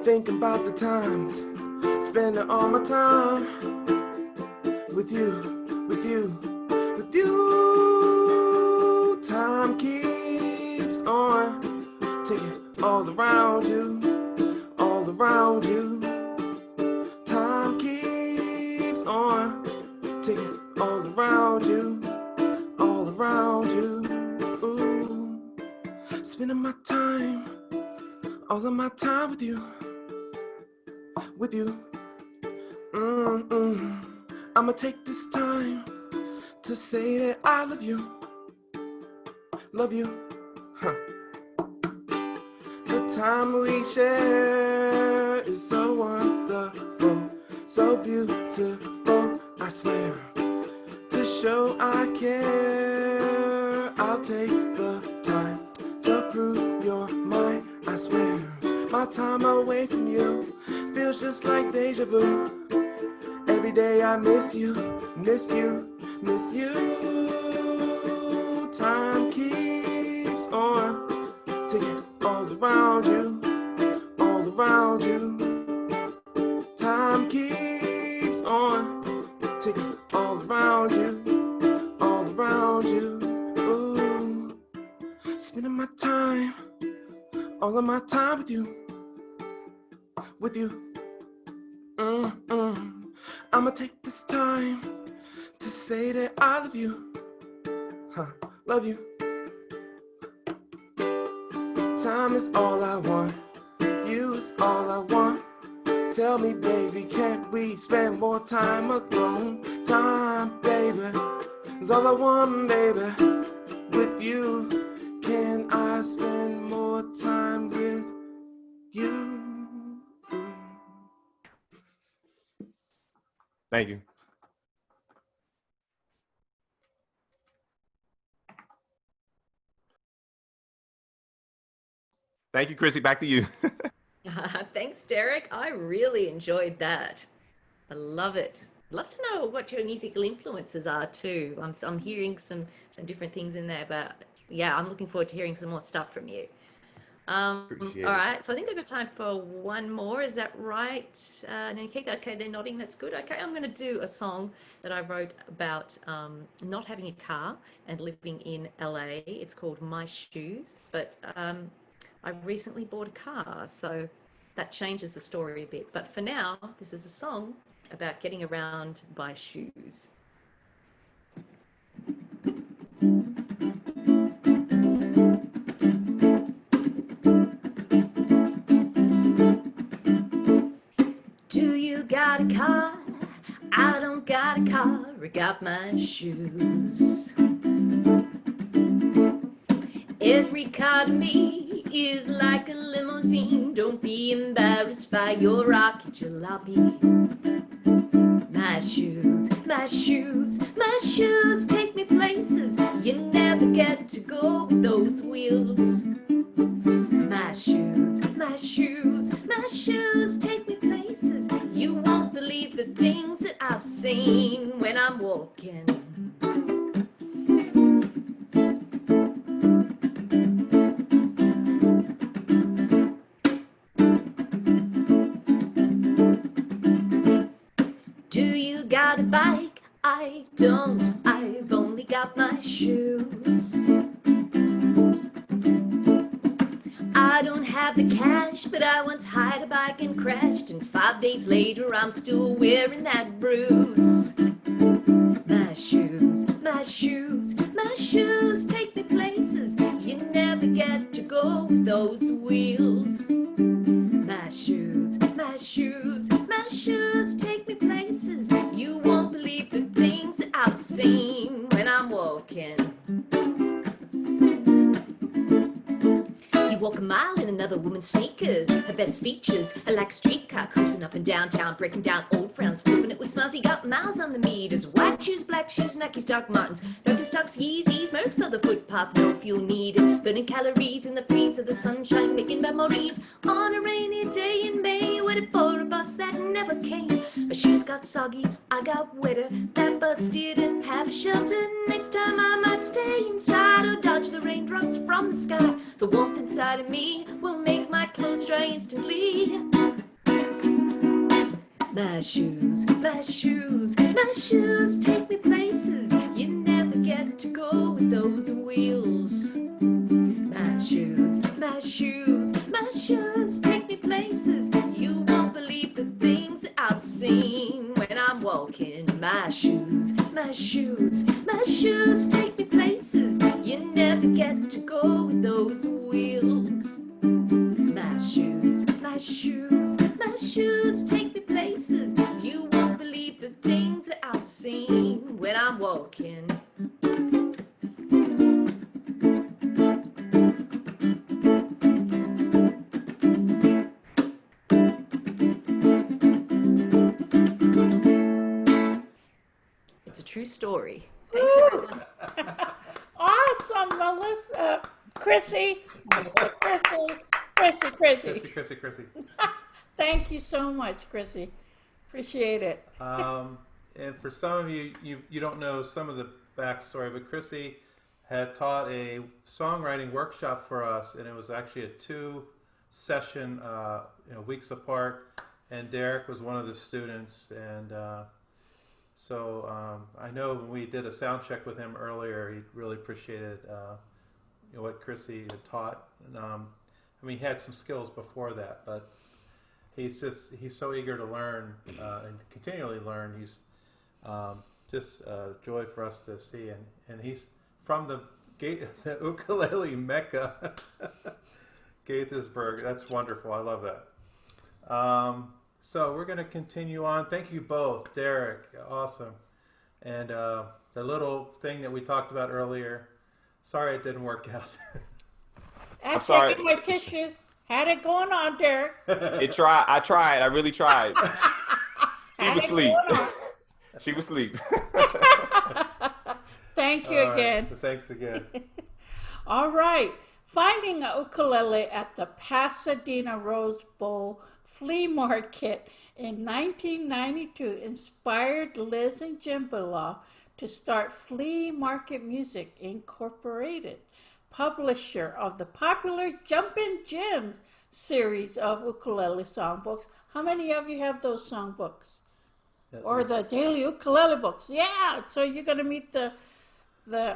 Thinking about the times, spending all my time with you, with you, with you. Time keeps on ticking all around you, all around you. Time keeps on ticking all around you, all around you. Ooh. Spending my time, all of my time with you, with you. I'ma take this time to say that I love you, love you. The time we share is so wonderful, so beautiful, I swear. To show I care. I'll take the time to prove you're mine. I swear, my time away from you feels just like deja vu. Every day I miss you, miss you, miss you. Time keeps on ticking all around you, all around you. Time keeps on ticking all around you, all around you. Ooh, spending my time, all of my time with you, with you. I'ma take this time to say that I love you, love you. Time is all I want, you is all I want. Tell me, baby, can't we spend more time alone? Time, baby, is all I want, baby. With you, can I spend more time with you? Thank you. Thank you, Chrissy. Back to you. Thanks, Derek. I really enjoyed that. I love it. I'd love to know what your musical influences are too. I'm hearing some different things in there, but yeah, I'm looking forward to hearing some more stuff from you. All right, so I think I've got time for one more. Is that right? Nikita, okay, they're nodding. That's good. Okay, I'm going to do a song that I wrote about not having a car and living in LA. It's called My Shoes, but I recently bought a car, so that changes the story a bit. But for now, this is a song about getting around by shoes. Do you got a car? I don't got a car, I got my shoes. Every car to me is like a limousine. Don't be embarrassed by your rocket jalopy. My shoes, my shoes, my shoes take me places you never get to go with those wheels. My shoes, my shoes, my shoes take me places you won't believe the things that I've seen when I'm walking. Do you got a bike? I don't, I've only got my shoes. I don't have the cash, but I once hired a bike and crashed, and 5 days later I'm still wearing that bruise. My shoes, my shoes, my shoes take me places you never get to go with those wheels. My shoes, my shoes, my shoes take me places you won't believe the things that I've seen when I'm walking. You walk a mile in another woman's sneakers. Her best features are like a streetcar cruising up and downtown, breaking down old frowns, flipping it with smiles. You got miles on the meters. White shoes, black shoes, Nike, Doc Martens, Birkenstocks, Yeezys, Mercs on the footpath, no fuel needed. Burning calories in the freeze of the sunshine, making memories on a rainy day in May. Waited for a bus that never came. My shoes got soggy, I got wetter. That bus didn't have a shelter. Next time I might stay inside or dodge the raindrops from the sky. The warmth inside of me will make my clothes dry instantly. My shoes, my shoes, my shoes take me places you never get to go with those wheels. My shoes, my shoes, my shoes take me places you won't believe the things that I've seen when I'm walking. My shoes, my shoes, my shoes take me places you never get to go with those wheels. My shoes, my shoes, my shoes take me places you won't believe the things that I've seen when I'm walking. It's a true story. Chrissy. Mr. Chrissy. Chrissy. Thank you so much, Chrissy. Appreciate it. And for some of you, you don't know some of the backstory, but Chrissy had taught a songwriting workshop for us, and it was actually a 2-session, weeks apart. And Derek was one of the students, and so I know when we did a sound check with him earlier, he really appreciated what Chrissy had taught. And, he had some skills before that, but he's so eager to learn and continually learn. He's just a joy for us to see, and he's from the ukulele mecca, Gaithersburg. That's wonderful. I love that. So we're going to continue on. Thank you both, Derek. Awesome. And the little thing that we talked about earlier. Sorry it didn't work out. I'm sorry. My tissues. Had it going on, Derek. I tried. I really tried. She was asleep. She was asleep. Thank you again. Thanks again. All right. Finding a ukulele at the Pasadena Rose Bowl flea market in 1992 inspired Liz and Jim Beloff to start Flea Market Music Incorporated, publisher of the popular Jumpin' Jim series of ukulele songbooks. How many of you have those songbooks? Or the daily ukulele books? Yeah, so you're going to meet the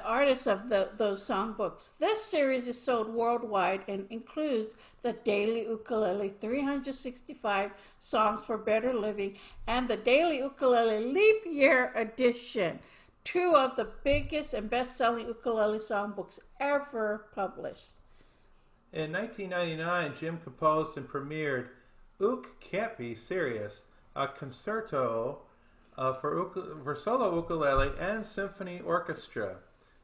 artists of those songbooks. This series is sold worldwide and includes the Daily Ukulele 365 Songs for Better Living and the Daily Ukulele Leap Year Edition, 2 of the biggest and best-selling ukulele songbooks ever published. In 1999, Jim composed and premiered Ook Can't Be Serious, a concerto for solo ukulele and symphony orchestra.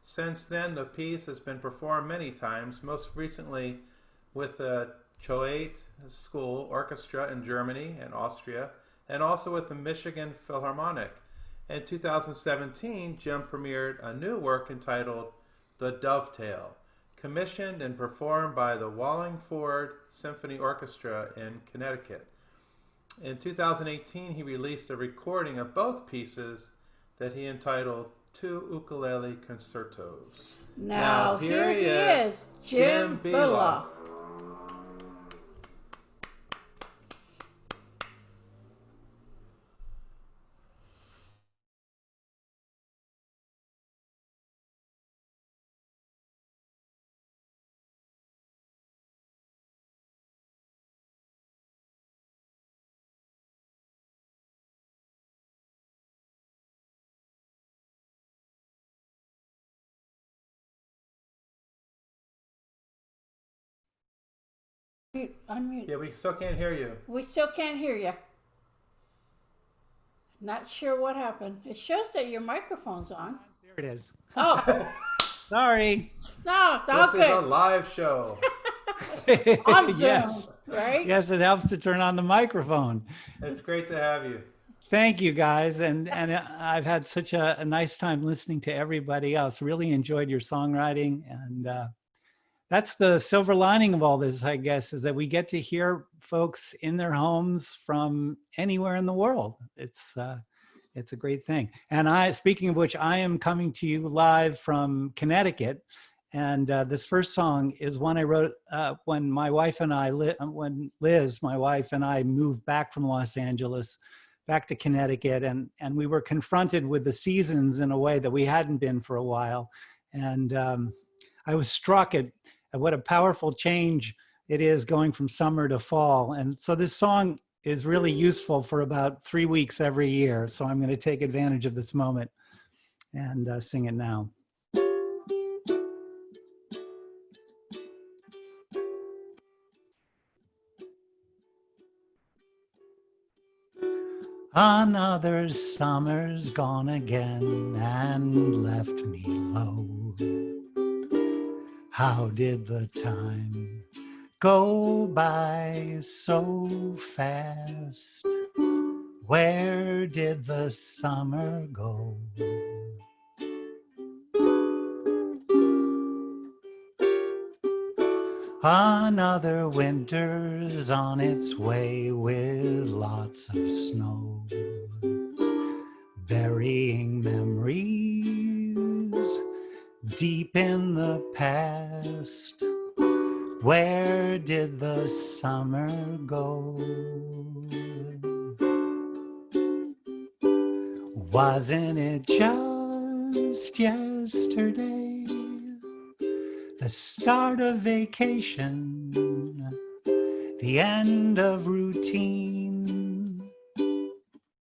Since then, the piece has been performed many times, most recently with the Choate School Orchestra in Germany and Austria, and also with the Michigan Philharmonic. In 2017, Jim premiered a new work entitled The Dovetail, commissioned and performed by the Wallingford Symphony Orchestra in Connecticut. In 2018, he released a recording of both pieces that he entitled Two Ukulele Concertos. Now here he is, Jim Beloff. Unmute. Yeah, we still can't hear you. We still can't hear you. Not sure what happened. It shows that your microphone's on. There it is. Oh. Sorry. No, it's all good. This is a live show. On Zoom, Yes. right? Yes, it helps to turn on the microphone. It's great to have you. Thank you, guys. And I've had such a nice time listening to everybody else. Really enjoyed your songwriting. And that's the silver lining of all this, I guess, is that we get to hear folks in their homes from anywhere in the world. It's a great thing. And speaking of which, I am coming to you live from Connecticut. And this first song is one I wrote when my wife and I, when Liz, my wife, and I moved back from Los Angeles back to Connecticut. And we were confronted with the seasons in a way that we hadn't been for a while. And I was struck at what a powerful change it is going from summer to fall. And so this song is really useful for about 3 weeks every year. So I'm going to take advantage of this moment and sing it now. Another summer's gone again and left me low. How did the time go by so fast? Where did the summer go? Another winter's on its way with lots of snow, burying memories deep in the past. Where did the summer go? Wasn't it just yesterday? The start of vacation, the end of routine.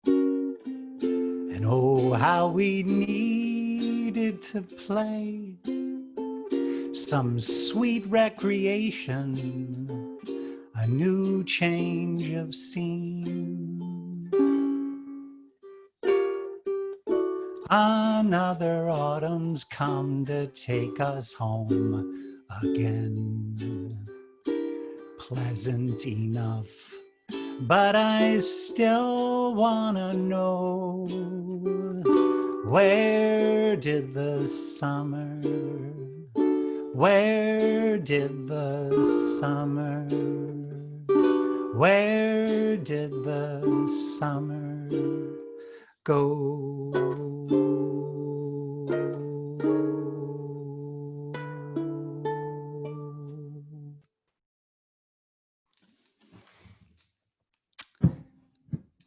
And oh, how we needed to play some sweet recreation, a new change of scene. Another autumn's come to take us home again. Pleasant enough, but I still wanna know, where did the summer, where did the summer, where did the summer go?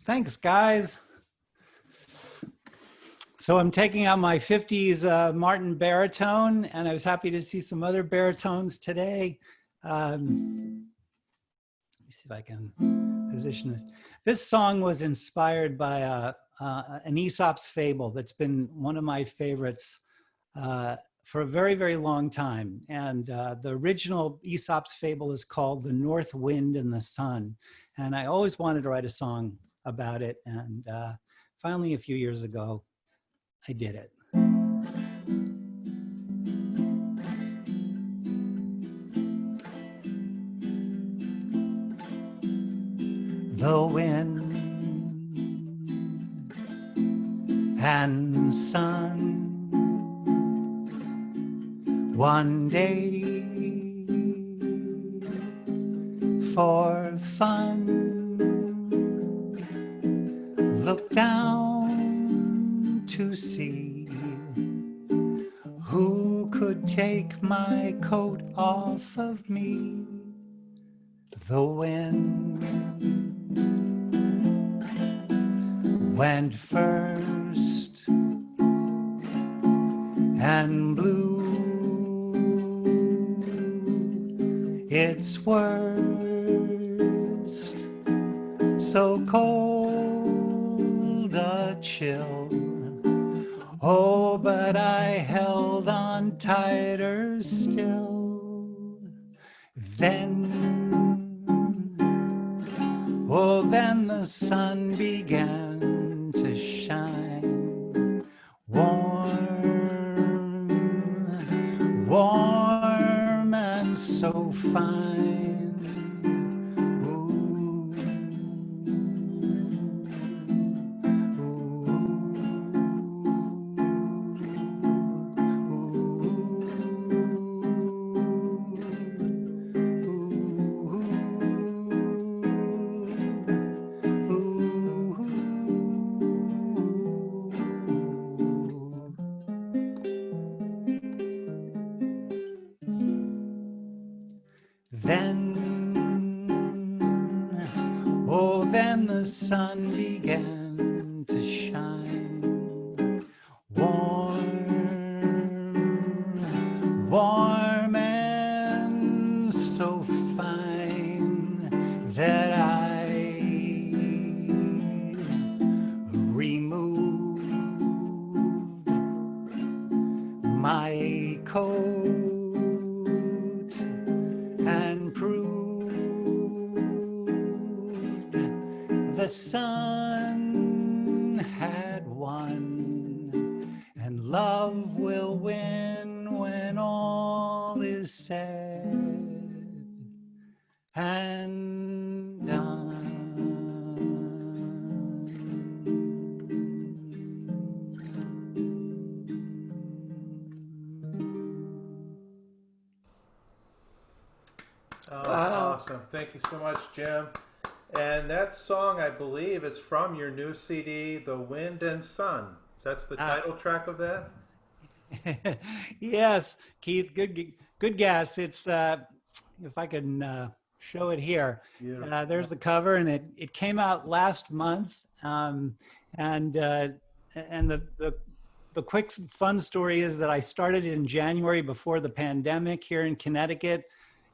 Thanks, guys. So I'm taking out my 50s Martin baritone, and I was happy to see some other baritones today. Let me see if I can position this. This song was inspired by an Aesop's fable that's been one of my favorites for a very, very long time. And the original Aesop's fable is called The North Wind and the Sun. And I always wanted to write a song about it. And finally, a few years ago, I did it. The wind and sun, one day for fun, look down to see who could take my coat off of me. The wind went first and blew its worst, so cold a chill. Oh, but I held on tighter still. Then, oh, then the sun began to shine, warm, warm and so fine. Then the sun began to shine, warm, warm and so fine that I removed my coat and proved the sun had won, and love will win when all is said and done. Oh, Wow. awesome. Thank you so much, Jim. And that song, I believe, is from your new CD, The Wind and Sun. That's the title track of that? Yes, Keith, good guess. It's if I can show it here. There's the cover, and it came out last month. And the quick fun story is that I started in January before the pandemic here in Connecticut,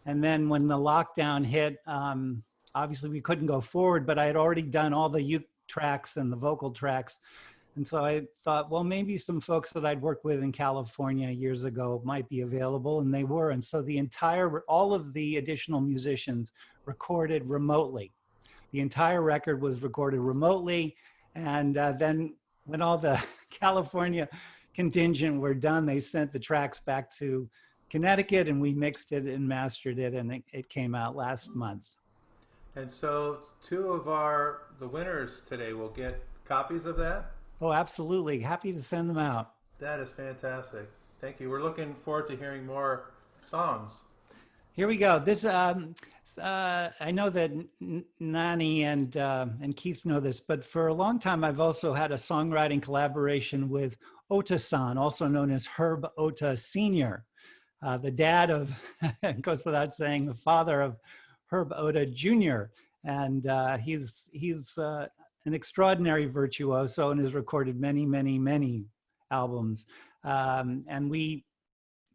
and then when the lockdown hit, obviously we couldn't go forward. But I had already done all the uke tracks and the vocal tracks. And so I thought, well, maybe some folks that I'd worked with in California years ago might be available, and they were. And so all of the additional musicians recorded remotely. The entire record was recorded remotely. And then when all the California contingent were done, they sent the tracks back to Connecticut, and we mixed it and mastered it, and it came out last month. And so two of the winners today will get copies of that? Oh, absolutely. Happy to send them out. That is fantastic. Thank you. We're looking forward to hearing more songs. Here we go. This I know that Nani and Keith know this, but for a long time I've also had a songwriting collaboration with Ota-san, also known as Herb Ota Sr., the dad of, it goes without saying, the father of Herb Ota Jr. And he's an extraordinary virtuoso and has recorded many, many, many albums. And we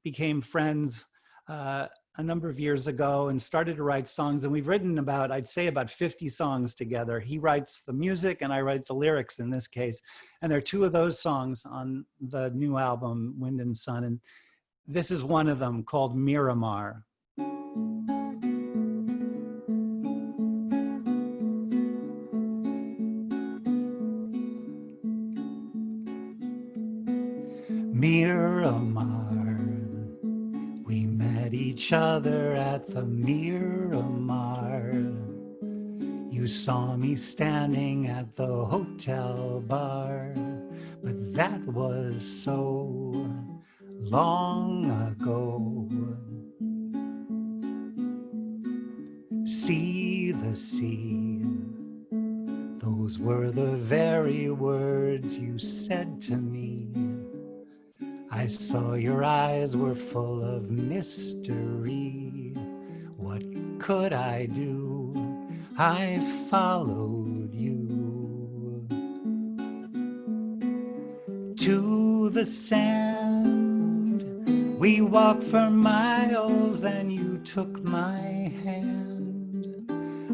became friends a number of years ago and started to write songs. And we've written I'd say about 50 songs together. He writes the music and I write the lyrics in this case. And there are two of those songs on the new album, Wind and Sun. And this is one of them called Miramar. Miramar, we met each other at the Miramar. You saw me standing at the hotel bar, but that was so long ago. See the sea, those were the very words you said to me. I saw your eyes were full of mystery. What could I do? I followed you to the sand. We walked for miles, then you took my hand.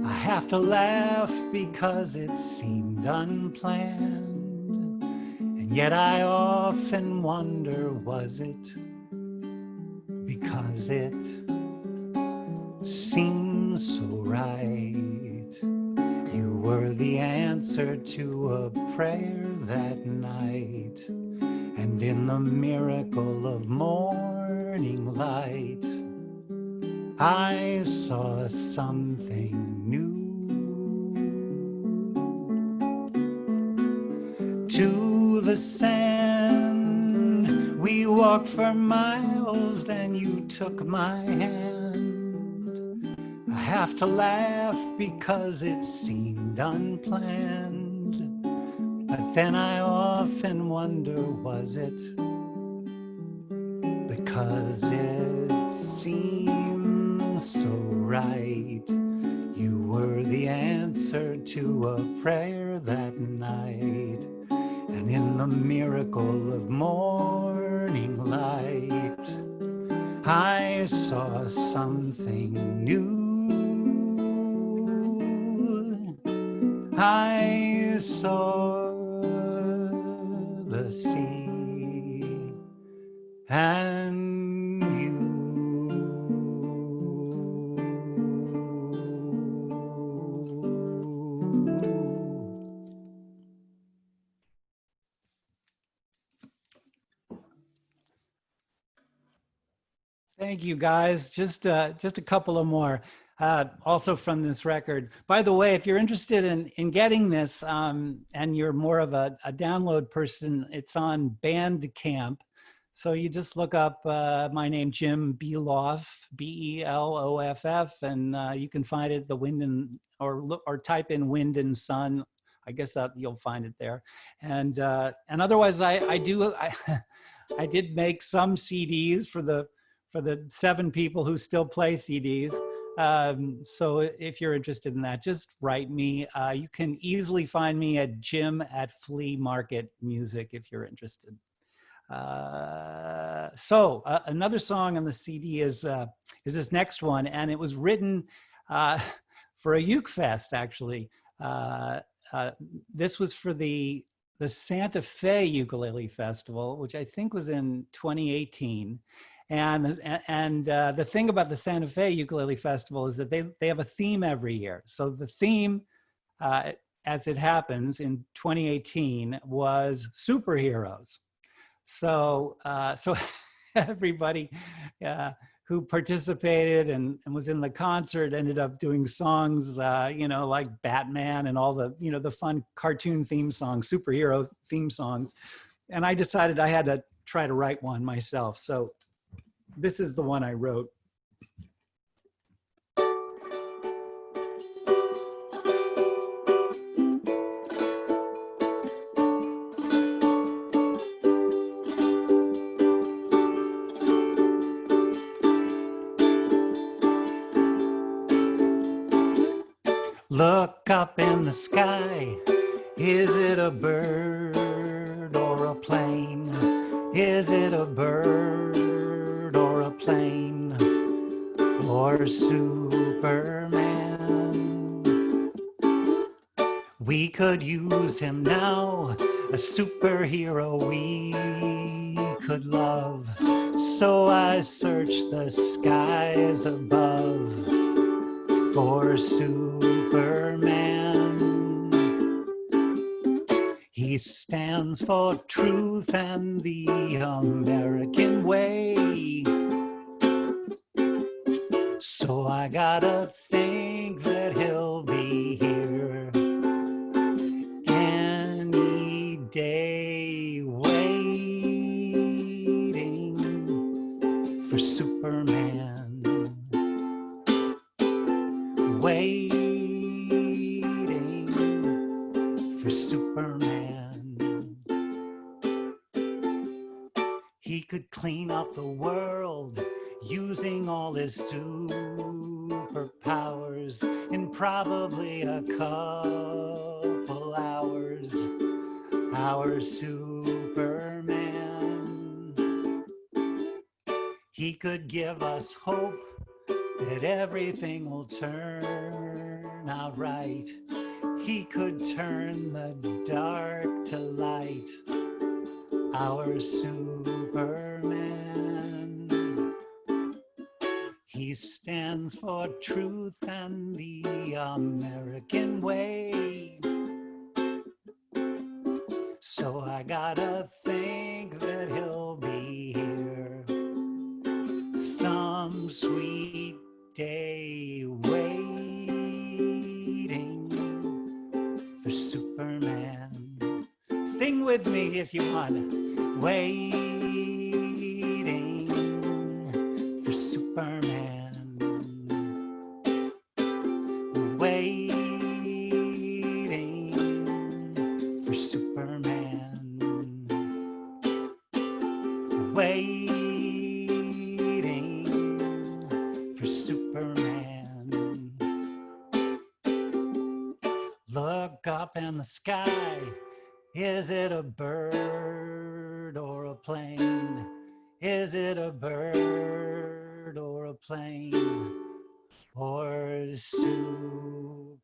I have to laugh because it seemed unplanned. Yet I often wonder, was it because it seems so right? You were the answer to a prayer that night, and in the miracle of morning light, I saw something new. To the sand, we walked for miles, then you took my hand. I have to laugh because it seemed unplanned, but then I often wonder, was it because it seems so right? You were the answer to a prayer that night, and in the miracle of morning light, I saw something new. I saw the sea and you. Thank you, guys. Just a couple of more, also from this record. By the way, if you're interested in getting this, and you're more of a download person, it's on Bandcamp. So you just look up my name, Jim Beloff, Beloff, and you can find it. The Wind and or type in Wind and Sun. I guess that you'll find it there. And otherwise, I did make some CDs for the 7 people who still play CDs. So if you're interested in that, just write me. You can easily find me at Jim@Flea Market Music if you're interested. Another song on the CD is this next one, and it was written for a uke fest, actually. This was for the Santa Fe Ukulele Festival, which I think was in 2018. And the thing about the Santa Fe Ukulele Festival is that they have a theme every year. So the theme, as it happens in 2018, was superheroes. So everybody who participated and was in the concert ended up doing songs, like Batman and all the, the fun cartoon theme songs, superhero theme songs. And I decided I had to try to write one myself. So this is the one I wrote. Look up in the sky, is it a bird or a plane? Is it a bird or a plane or Superman? We could use him now, a superhero we could love. So I searched the skies above for Superman. He stands for truth and the American way. So I gotta think that he'll be here any day, waiting for Superman. Waiting for Superman. He could clean up the world using all his superpowers in probably a couple hours. Our Superman. He could give us hope that everything will turn out right. He could turn the dark to light. Our Superman. He stands for truth and the American way. So I gotta think that he'll be here some sweet day, waiting for Superman. Sing with me if you want. Waiting for Superman. Waiting for Superman. Waiting for Superman. Look up in the sky. Is it a bird or a plane? Is it a bird or a plane or Superman?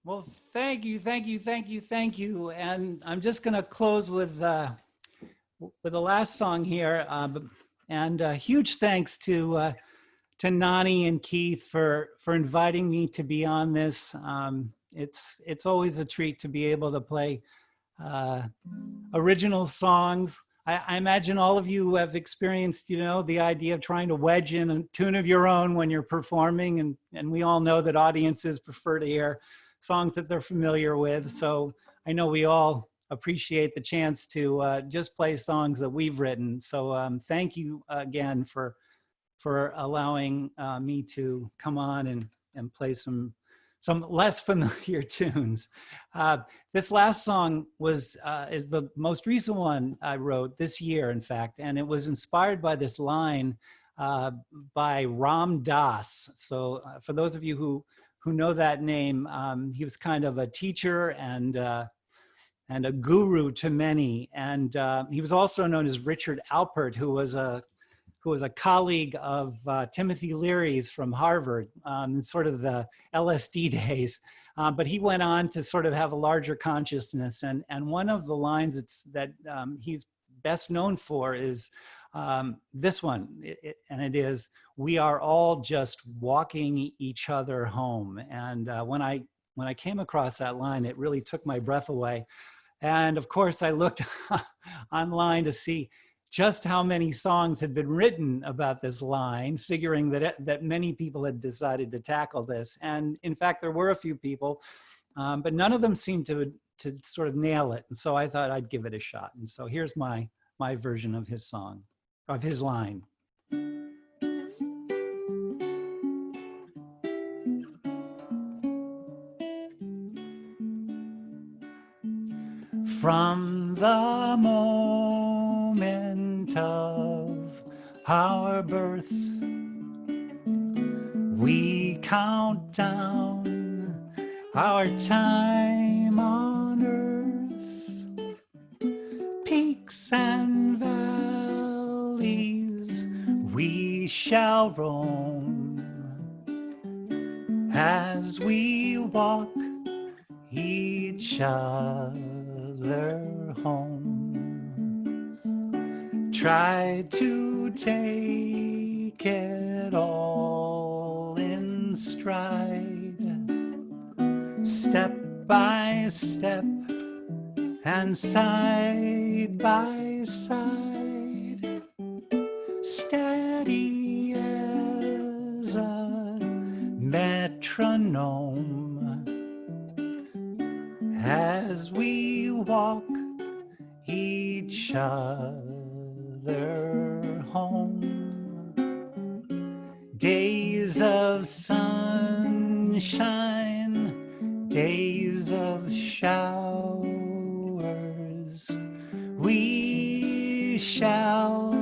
Well, thank you. And I'm just going to close with the last song here. And huge thanks to Nani and Keith for inviting me to be on this. It's always a treat to be able to play original songs. I imagine all of you have experienced, the idea of trying to wedge in a tune of your own when you're performing, and we all know that audiences prefer to hear songs that they're familiar with. So I know we all appreciate the chance to just play songs that we've written. So thank you again for allowing me to come on and play some less familiar tunes. This last song is the most recent one I wrote this year, in fact, and it was inspired by this line by Ram Dass. So for those of you who know that name, he was kind of a teacher and a guru to many. And he was also known as Richard Alpert, who was a colleague of Timothy Leary's from Harvard, in sort of the LSD days. But he went on to sort of have a larger consciousness. And one of the lines that he's best known for is this one, and it is, "We are all just walking each other home." And when I came across that line, it really took my breath away. And of course, I looked online to see just how many songs had been written about this line, figuring that many people had decided to tackle this. And in fact, there were a few people, but none of them seemed to sort of nail it. And so I thought I'd give it a shot. And so here's my version of his song, of his line. From the moment of our birth, we count down our time on earth. Peaks and valleys we shall roam as we walk each other home. Try to take it all in stride, step by step and side by side, steady as a metronome. As we walk each other home, days of sunshine, days of showers, we shall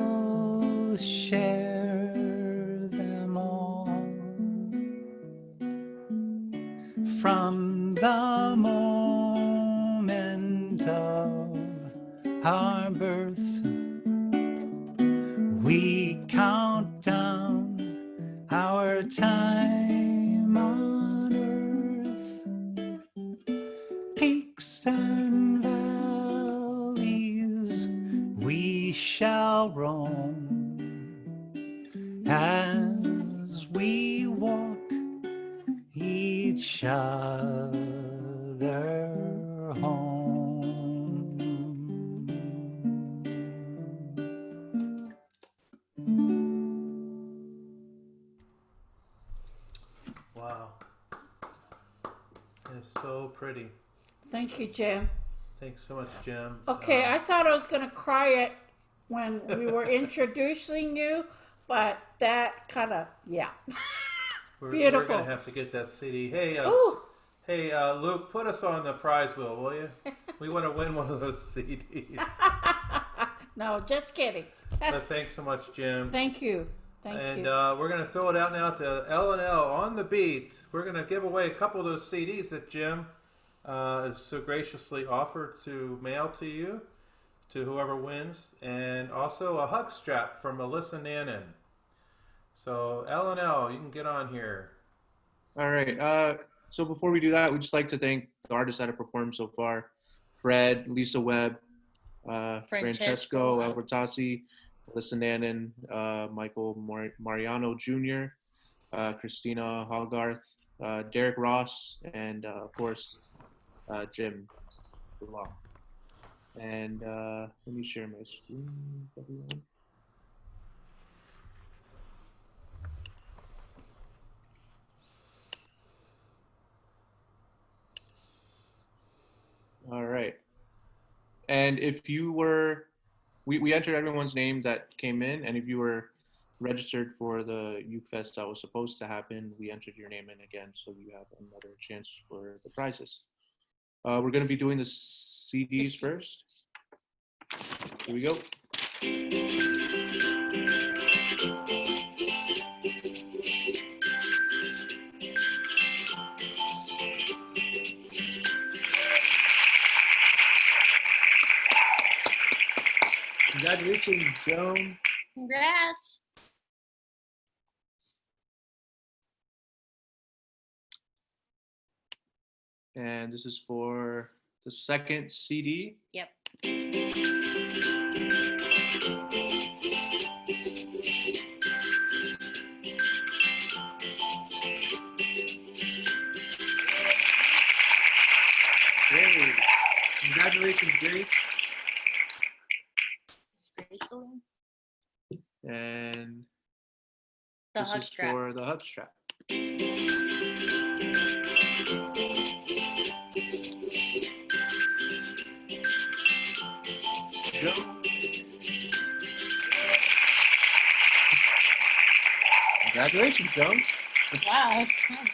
share them all. From the moment of our birth, we count down our time on earth. Peaks and valleys we shall roam as we walk each other home. Wow. It's so pretty. Thank you, Jim. Thanks so much, Jim. Okay, I thought I was going to cry it when we were introducing you, but that kind of, yeah. Beautiful. We're going to have to get that CD. Hey, Luke, put us on the prize wheel, will you? We want to win one of those CDs. No, just kidding. But thanks so much, Jim. Thank you. Thank you. And we're going to throw it out now to L&L on the beat. We're going to give away a couple of those CDs that Jim has so graciously offered to mail to you, to whoever wins, and also a hug strap from Alyssa Nannen. So L&L, you can get on here. All right. So before we do that, we'd just like to thank the artists that have performed so far: Phredd, Lisa Webb, Francesco Albertazzi, Alyssa Nannen, Michael Mariano Jr., Christina Hogarth, Derek Ross, and of course Jim Beloff. And let me share my screen with everyone. All right. And if you were, we entered everyone's name that came in, and if you were registered for the Youth Fest that was supposed to happen, we entered your name in again, so you have another chance for the prizes. We're going to be doing the CDs first. Here we go. Congratulations, Joan. Congrats. And this is for the second CD. Yep. Hey, congratulations, Grace. And The this hug is strap. for the hug strap. Joe. Congratulations, Joe. Wow, that's nice.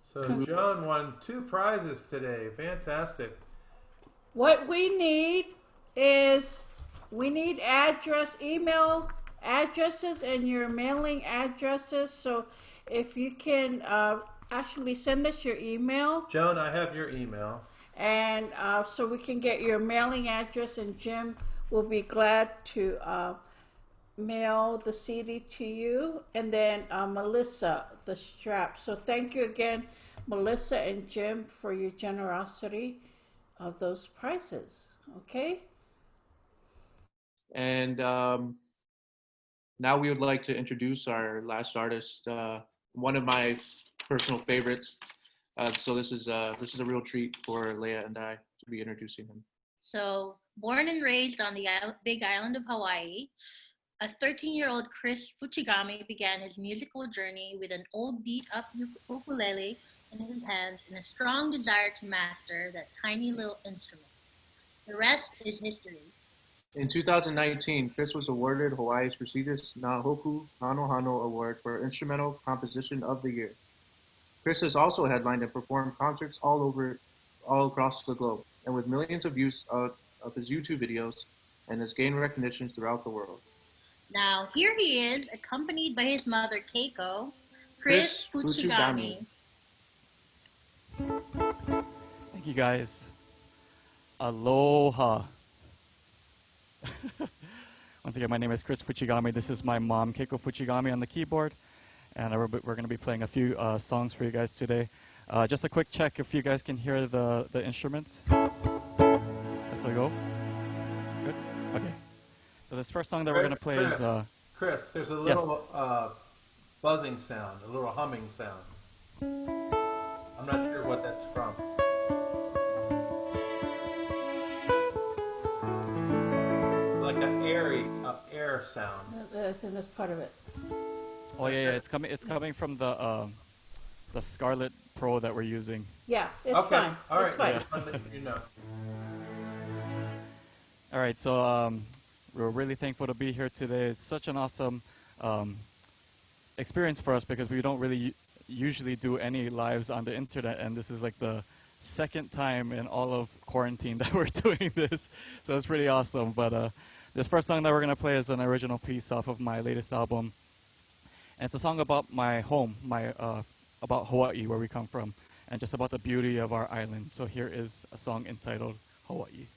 So Joan won 2 prizes today. Fantastic. What we need is we need email addresses and your mailing addresses. So if you can actually send us your email. Joan, I have your email. And so we can get your mailing address, and Jim will be glad to mail the CD to you. And then Melissa, the strap. So thank you again, Melissa and Jim, for your generosity of those prizes. Okay? And now we would like to introduce our last artist, one of my personal favorites. So this is a real treat for Leah and I to be introducing him. So, born and raised on the big island of Hawaii, a 13-year-old Kris Fuchigami began his musical journey with an old beat-up ukulele in his hands and a strong desire to master that tiny little instrument. The rest is history. In 2019, Kris was awarded Hawaii's prestigious Nahoku Hano Hano Award for Instrumental Composition of the Year. Kris has also headlined and performed concerts all across the globe, and with millions of views of his YouTube videos, and has gained recognition throughout the world. Now, here he is, accompanied by his mother, Keiko, Kris Fuchigami. Thank you, guys. Aloha. Once again, my name is Kris Fuchigami. This is my mom, Keiko Fuchigami, on the keyboard. And we're going to be playing a few songs for you guys today. Just a quick check if you guys can hear the instruments. Let's go. Good? Okay. So this first song that we're going to play is... Kris, there's a little buzzing sound, a little humming sound. I'm not sure what that's from. Like an air sound. That's in this part of it. Oh yeah, it's coming from the Scarlett Pro that we're using. Yeah, it's fine. All right, it's fine. Yeah. You know. All right, so we're really thankful to be here today. It's such an awesome experience for us because we don't really usually do any lives on the internet, and this is like the second time in all of quarantine that we're doing this, so it's pretty awesome. But this first song that we're gonna play is an original piece off of my latest album, and it's a song about my home, about Hawaii, where we come from, and just about the beauty of our island. So here is a song entitled Hawaii.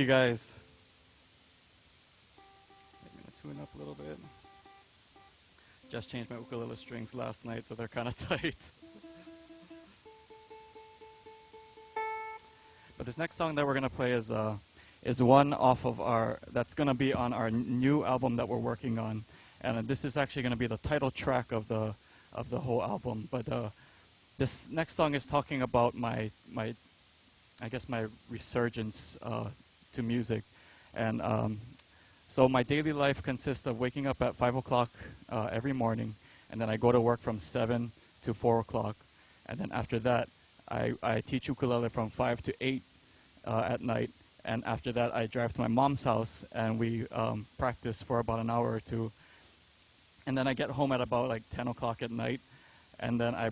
you guys. I'm gonna tune up a little bit. Just changed my ukulele strings last night, so they're kind of tight. But this next song that we're gonna play is one off of that's gonna be on our new album that we're working on, and this is actually gonna be the title track of the whole album. But this next song is talking about my I guess my resurgence to music, and so my daily life consists of waking up at 5 o'clock every morning, and then I go to work from 7 to 4 o'clock, and then after that I teach ukulele from 5 to 8 at night, and after that I drive to my mom's house and we practice for about an hour or two, and then I get home at about like 10 o'clock at night, and then I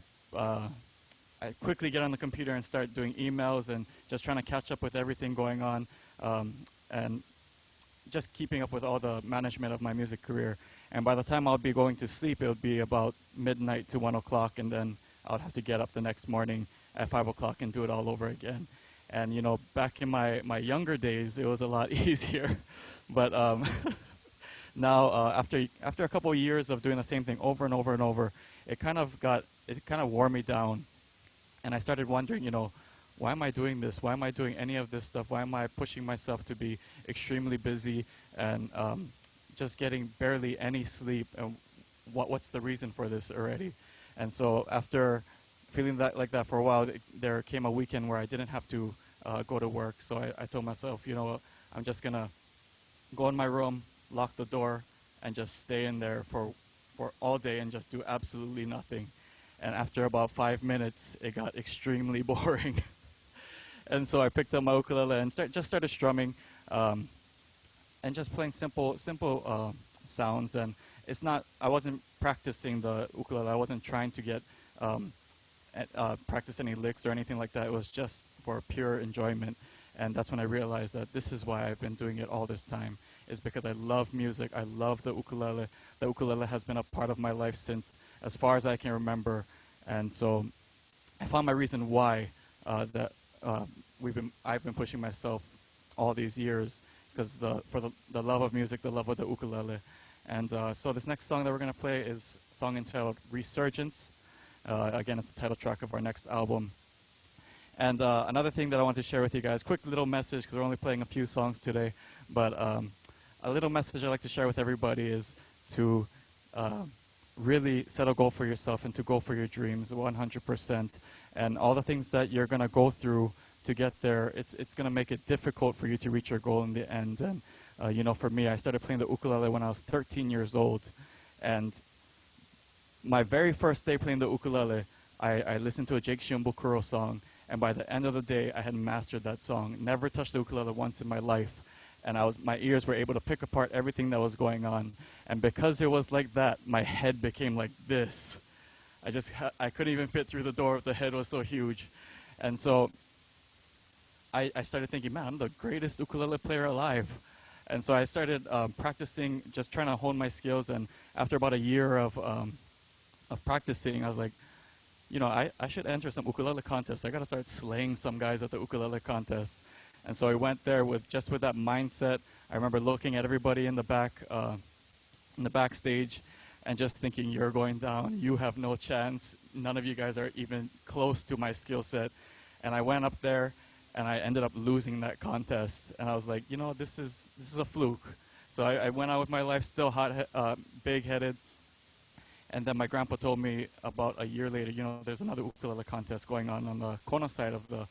quickly get on the computer and start doing emails and just trying to catch up with everything going on, and just keeping up with all the management of my music career. And by the time I'll be going to sleep, it would be about midnight to 1 o'clock, and then I would have to get up the next morning at 5 o'clock and do it all over again. And you know, back in my younger days, it was a lot easier. But now, after a couple of years of doing the same thing over and over and over, it kind of wore me down. And I started wondering, you know, why am I doing this? Why am I doing any of this stuff? Why am I pushing myself to be extremely busy and just getting barely any sleep? And what's the reason for this already? And so after feeling like that for a while, there came a weekend where I didn't have to go to work. So I told myself, you know, I'm just going to go in my room, lock the door, and just stay in there for all day and just do absolutely nothing. And after about 5 minutes, it got extremely boring. And so I picked up my ukulele and just started strumming and just playing simple sounds. And I wasn't practicing the ukulele. I wasn't trying to get practice any licks or anything like that. It was just for pure enjoyment. And that's when I realized that this is why I've been doing it all this time, is because I love music. I love the ukulele. The ukulele has been a part of my life since as far as I can remember. And so I found my reason why I've been pushing myself all these years, because for the love of music, the love of the ukulele. And so this next song that we're going to play is a song entitled Resurgence. Again, it's the title track of our next album. And another thing that I want to share with you guys, quick little message, because we're only playing a few songs today, but a little message I'd like to share with everybody is to really set a goal for yourself and to go for your dreams 100%. And all the things that you're going to go through to get there, it's going to make it difficult for you to reach your goal in the end. And, you know, for me, I started playing the ukulele when I was 13 years old. And my very first day playing the ukulele, I listened to a Jake Shimbukuro song. And by the end of the day, I had mastered that song. Never touched the ukulele once in my life. And my ears were able to pick apart everything that was going on. And because it was like that, my head became like this. I couldn't even fit through the door. The head was so huge. And so I started thinking, man, I'm the greatest ukulele player alive. And so I started practicing, just trying to hone my skills. And after about a year of practicing, I was like, you know, I should enter some ukulele contests. I got to start slaying some guys at the ukulele contest. And so I went there with that mindset. I remember looking at everybody in the backstage and just thinking, you're going down. You have no chance. None of you guys are even close to my skill set. And I went up there and I ended up losing that contest. And I was like, you know, this is a fluke. So I went out with my life still big-headed. And then my grandpa told me about a year later, you know, there's another ukulele contest going on the Kona side of the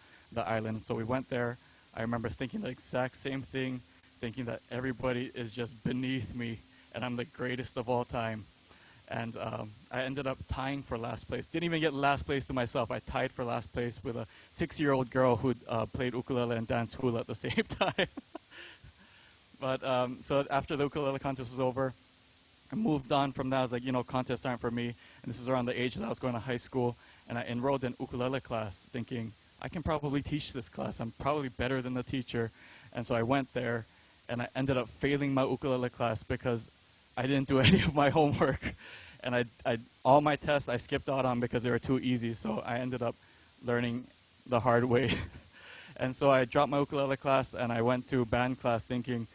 island. So we went there. I remember thinking the exact same thing, thinking that everybody is just beneath me and I'm the greatest of all time. And I ended up tying for last place. Didn't even get last place to myself. I tied for last place with a 6-year-old girl who played ukulele and danced hula at the same time. But so after the ukulele contest was over, I moved on from that. I was like, you know, contests aren't for me. And this is around the age that I was going to high school. And I enrolled in ukulele class thinking, I can probably teach this class. I'm probably better than the teacher. And so I went there and I ended up failing my ukulele class because I didn't do any of my homework. And all my tests I skipped out on because they were too easy. So I ended up learning the hard way. And so I dropped my ukulele class and I went to band class thinking,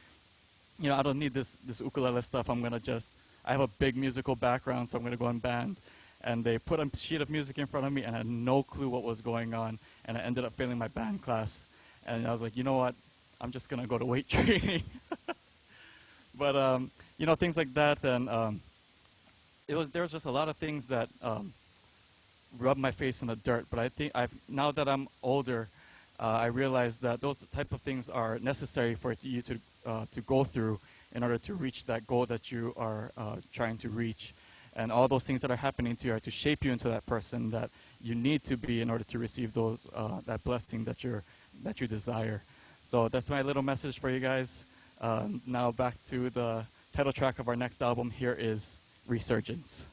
you know, I don't need this ukulele stuff. I have a big musical background, so I'm gonna go in band. And they put a sheet of music in front of me and I had no clue what was going on. And I ended up failing my band class. And I was like, you know what? I'm just gonna go to weight training. But you know, things like that. And there was just a lot of things that rubbed my face in the dirt. But I think now that I'm older, I realize that those type of things are necessary for you to go through in order to reach that goal that you are trying to reach. And all those things that are happening to you are to shape you into that person that you need to be in order to receive those that blessing that you desire. So that's my little message for you guys. Now back to the title track of our next album. Here is Resurgence.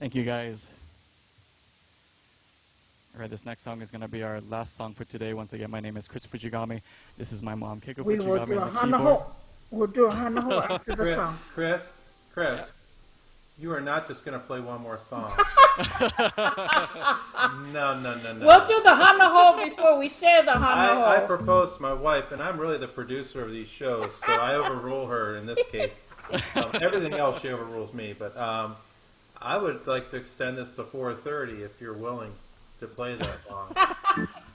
Thank you, guys. All right, this next song is going to be our last song for today. Once again, my name is Kris Fuchigami. This is my mom, Keiko We will Fuchigami, do a on the keyboard. hanaho. We'll do a hanaho after the song. Chris, you are not just going to play one more song. No. We'll do the hanaho before we say the hanaho. I proposed to my wife, and I'm really the producer of these shows, so I overrule her in this case. Everything else, she overrules me. But I would like to extend this to 4:30 if you're willing to play that song.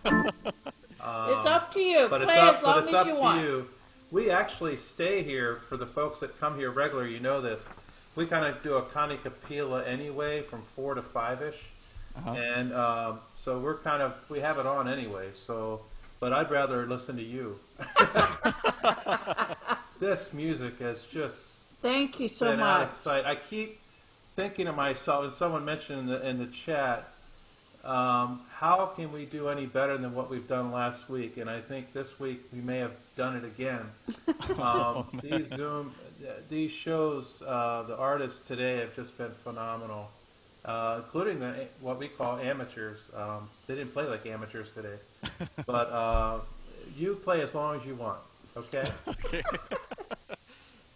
It's up to you. But Play as long as you want. You. We actually stay here for the folks that come here regularly. You know this. We kind of do a Connie Capilla anyway from 4 to 5-ish. And so we have it on anyway. So, but I'd rather listen to you. This music is just thank you so been out of much. sight. I keep thinking to myself, as someone mentioned in the chat, how can we do any better than what we've done last week? And I think this week we may have done it again. These shows, the artists today have just been phenomenal, including what we call amateurs. They didn't play like amateurs today, but you play as long as you want, okay? Okay.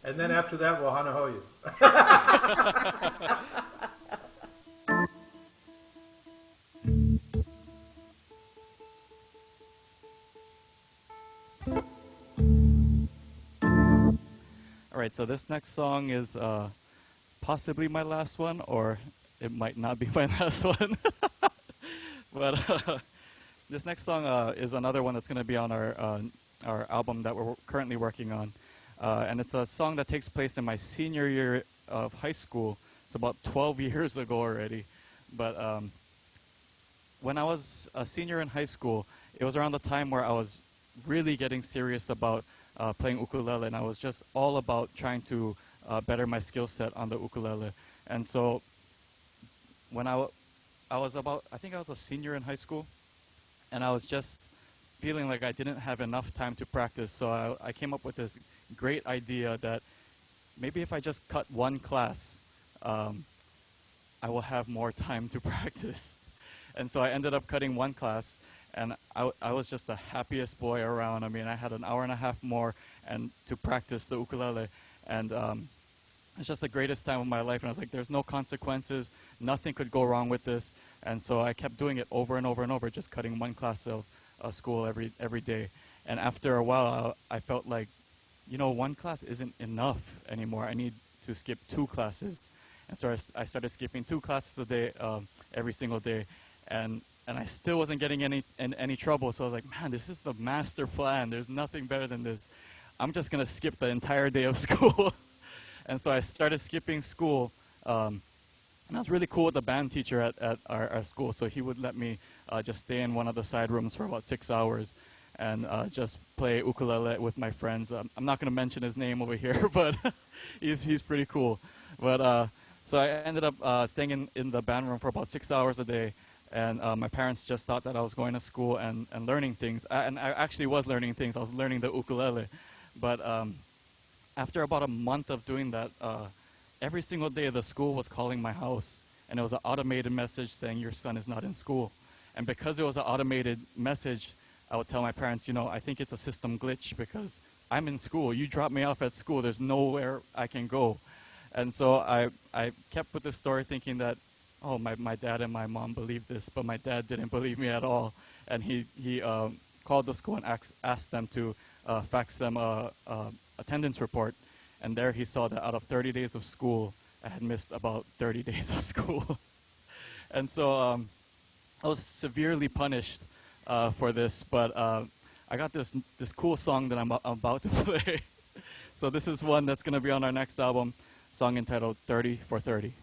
And then after that, we'll hanaho you. All right, so this next song is possibly my last one, or it might not be my last one. But this next song is another one that's going to be on our album that we're currently working on. And it's a song that takes place in my senior year of high school. It's about 12 years ago already. But when I was a senior in high school, it was around the time where I was really getting serious about playing ukulele, and I was just all about trying to better my skill set on the ukulele. And so when I was I think I was a senior in high school, and I was just feeling like I didn't have enough time to practice. So I came up with this great idea that maybe if I just cut one class, I will have more time to practice. And so I ended up cutting one class, and I was just the happiest boy around. I mean, I had an hour and a half more and to practice the ukulele, and it's just the greatest time of my life. And I was like, there's no consequences, nothing could go wrong with this. And so I kept doing it over and over and over, just cutting one class of school every day. And after a while, I felt like, one class isn't enough anymore. I need to skip 2 classes. And so I started skipping 2 classes a day, every single day. And I still wasn't getting any trouble. So I was like, man, this is the master plan. There's nothing better than this. I'm just going to skip the entire day of school. And so I started skipping school. And I was really cool with the band teacher at our school. So he would let me just stay in one of the side rooms for about 6 hours and just play ukulele with my friends. I'm not going to mention his name over here, but he's pretty cool. But so I ended up staying in the band room for about 6 hours a day. And my parents just thought that I was going to school and learning things. And I actually was learning things. I was learning the ukulele. But after about a month of doing that, every single day the school was calling my house. And it was an automated message saying, your son is not in school. And because it was an automated message, I would tell my parents, I think it's a system glitch because I'm in school. You drop me off at school. There's nowhere I can go. And so I kept with this story thinking that, oh, my dad and my mom believed this, but my dad didn't believe me at all. And he called the school and asked them to fax them a attendance report. And there he saw that out of 30 days of school, I had missed about 30 days of school. And so I was severely punished for this, but I got this cool song that I'm about to play. So this is one that's going to be on our next album, song entitled 30 for 30.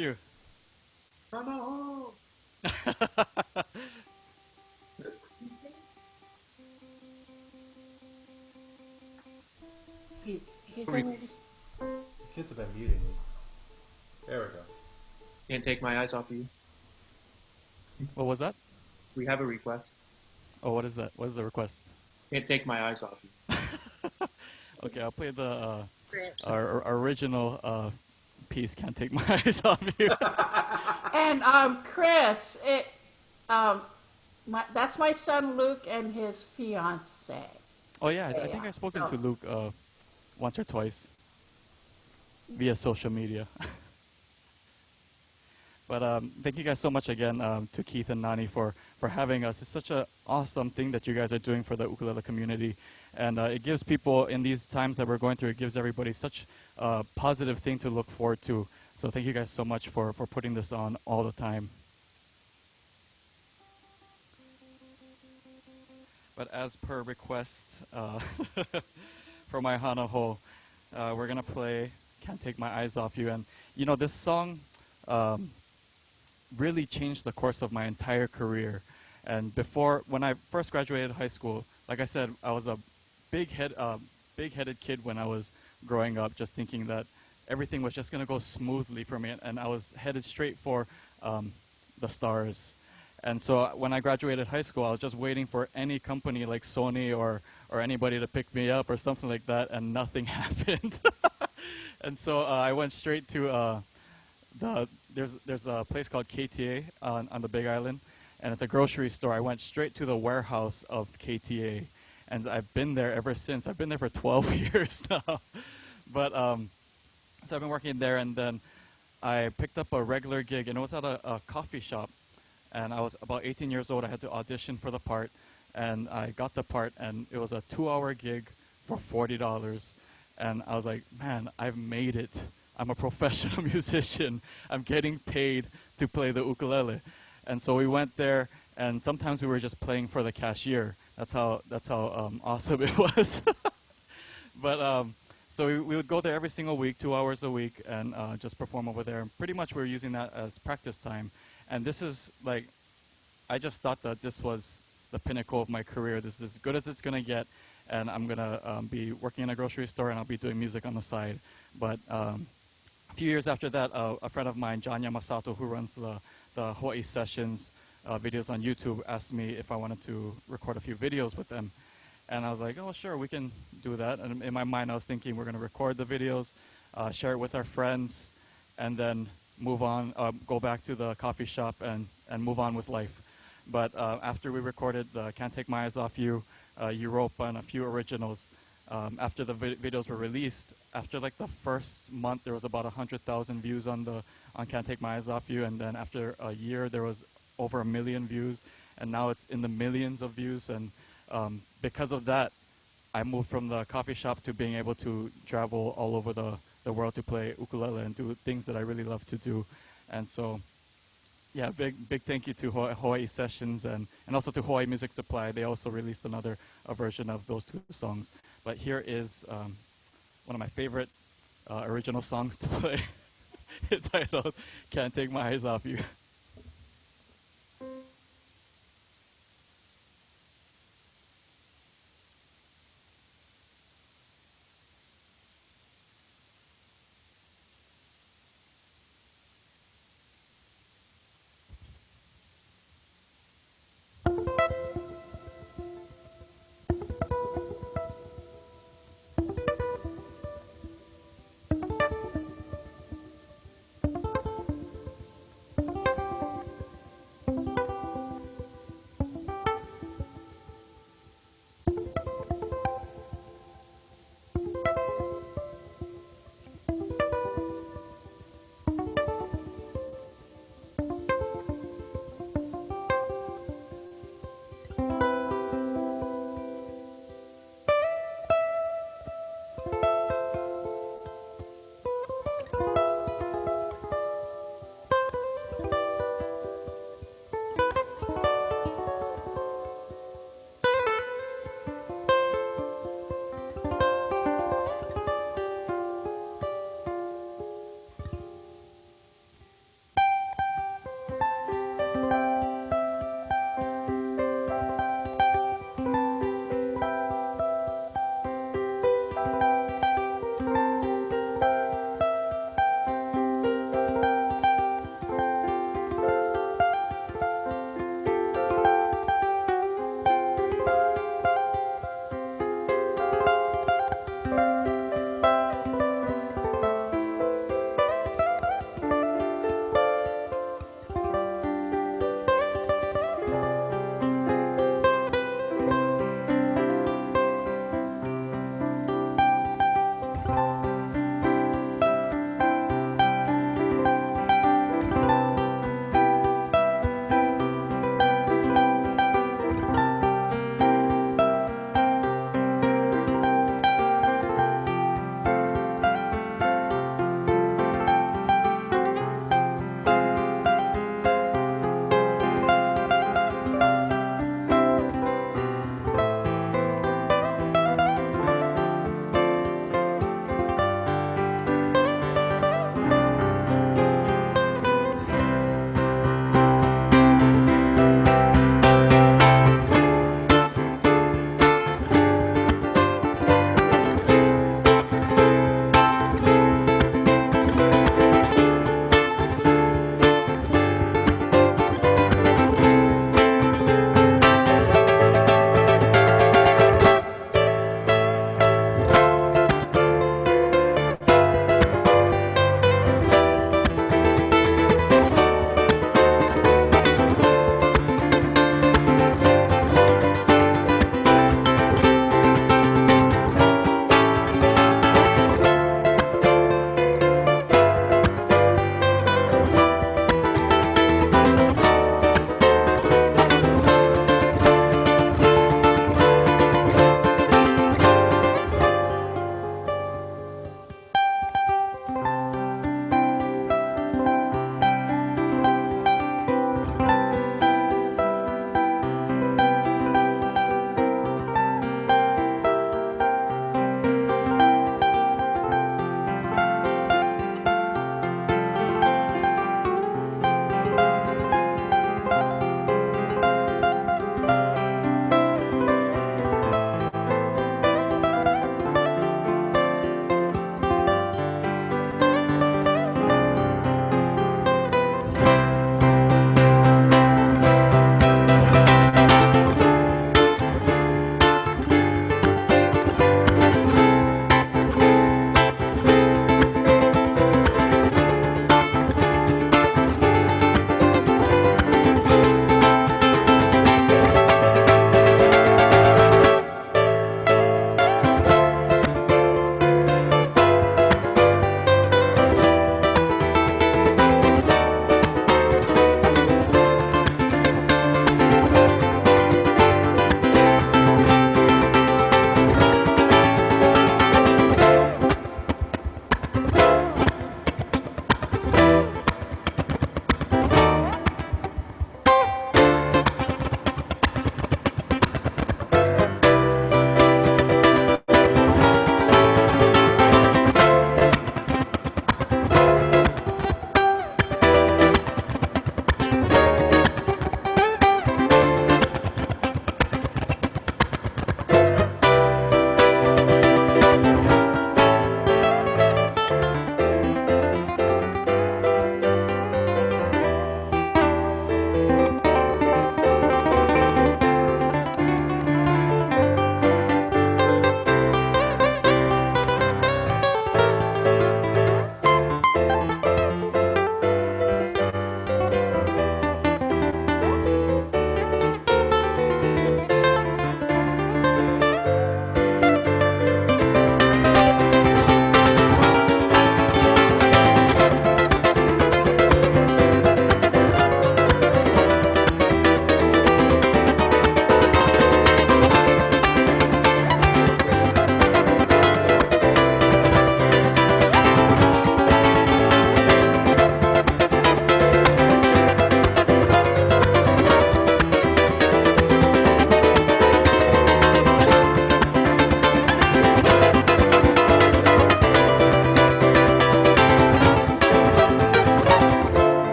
you. Come on. He's Re- already. Kids have been muting me. There we go. Can't take my eyes off of you. What was that? We have a request. Oh, what is that? What is the request? Can't take my eyes off you. Okay, I'll play the Script. our original piece. Can't take my eyes off you. And Kris, that's my son Luke and his fiance. Oh yeah, I think I've spoken to Luke once or twice via social media. But thank you guys so much again to Keith and Nani for having us. It's such an awesome thing that you guys are doing for the ukulele community. And it gives people, in these times that we're going through, it gives everybody such a positive thing to look forward to. So thank you guys so much for putting this on all the time. But as per request for my Hanaho, we're going to play Can't Take My Eyes Off You. And, you know, this song really changed the course of my entire career. And when I first graduated high school, like I said, I was a big-headed kid when I was growing up, just thinking that everything was just going to go smoothly for me, and I was headed straight for the stars. And so when I graduated high school, I was just waiting for any company like Sony or anybody to pick me up or something like that, and nothing happened. And so I went straight to there's a place called KTA on the Big Island, and it's a grocery store. I went straight to the warehouse of KTA, and I've been there ever since. I've been there for 12 years now. But so I've been working there, and then I picked up a regular gig, and it was at a coffee shop. And I was about 18 years old. I had to audition for the part, and I got the part, and it was a 2-hour gig for $40. And I was like, man, I've made it. I'm a professional musician. I'm getting paid to play the ukulele. And so we went there, and sometimes we were just playing for the cashier. That's how awesome it was. But so we would go there every single week, 2 hours a week, and just perform over there. And pretty much we were using that as practice time. And this is like, I just thought that this was the pinnacle of my career. This is as good as it's going to get. And I'm going to be working in a grocery store, and I'll be doing music on the side. But a few years after that, a friend of mine, John Yamasato, who runs the Hawaii Sessions videos on YouTube, asked me if I wanted to record a few videos with them. And I was like, oh, sure, we can do that. And in my mind, I was thinking we're going to record the videos, share it with our friends, and then move on, go back to the coffee shop and move on with life. But after we recorded Can't Take My Eyes Off You, Europa, and a few originals, after the videos were released, after like the first month, there was about 100,000 views on Can't Take My Eyes Off You. And then after a year, there was over 1 million views. And now it's in the millions of views. And because of that, I moved from the coffee shop to being able to travel all over the world to play ukulele and do things that I really love to do. And so, yeah, big thank you to Hawaii Sessions and also to Hawaii Music Supply. They also released another version of those 2 songs. But here is one of my favorite original songs to play, titled Can't Take My Eyes Off You.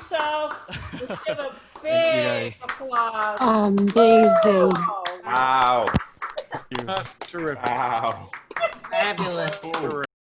himself. Let's give a you, big guys. applause. Amazing. Oh, Wow. Thank you. That's terrific. Wow. Fabulous. Terrific.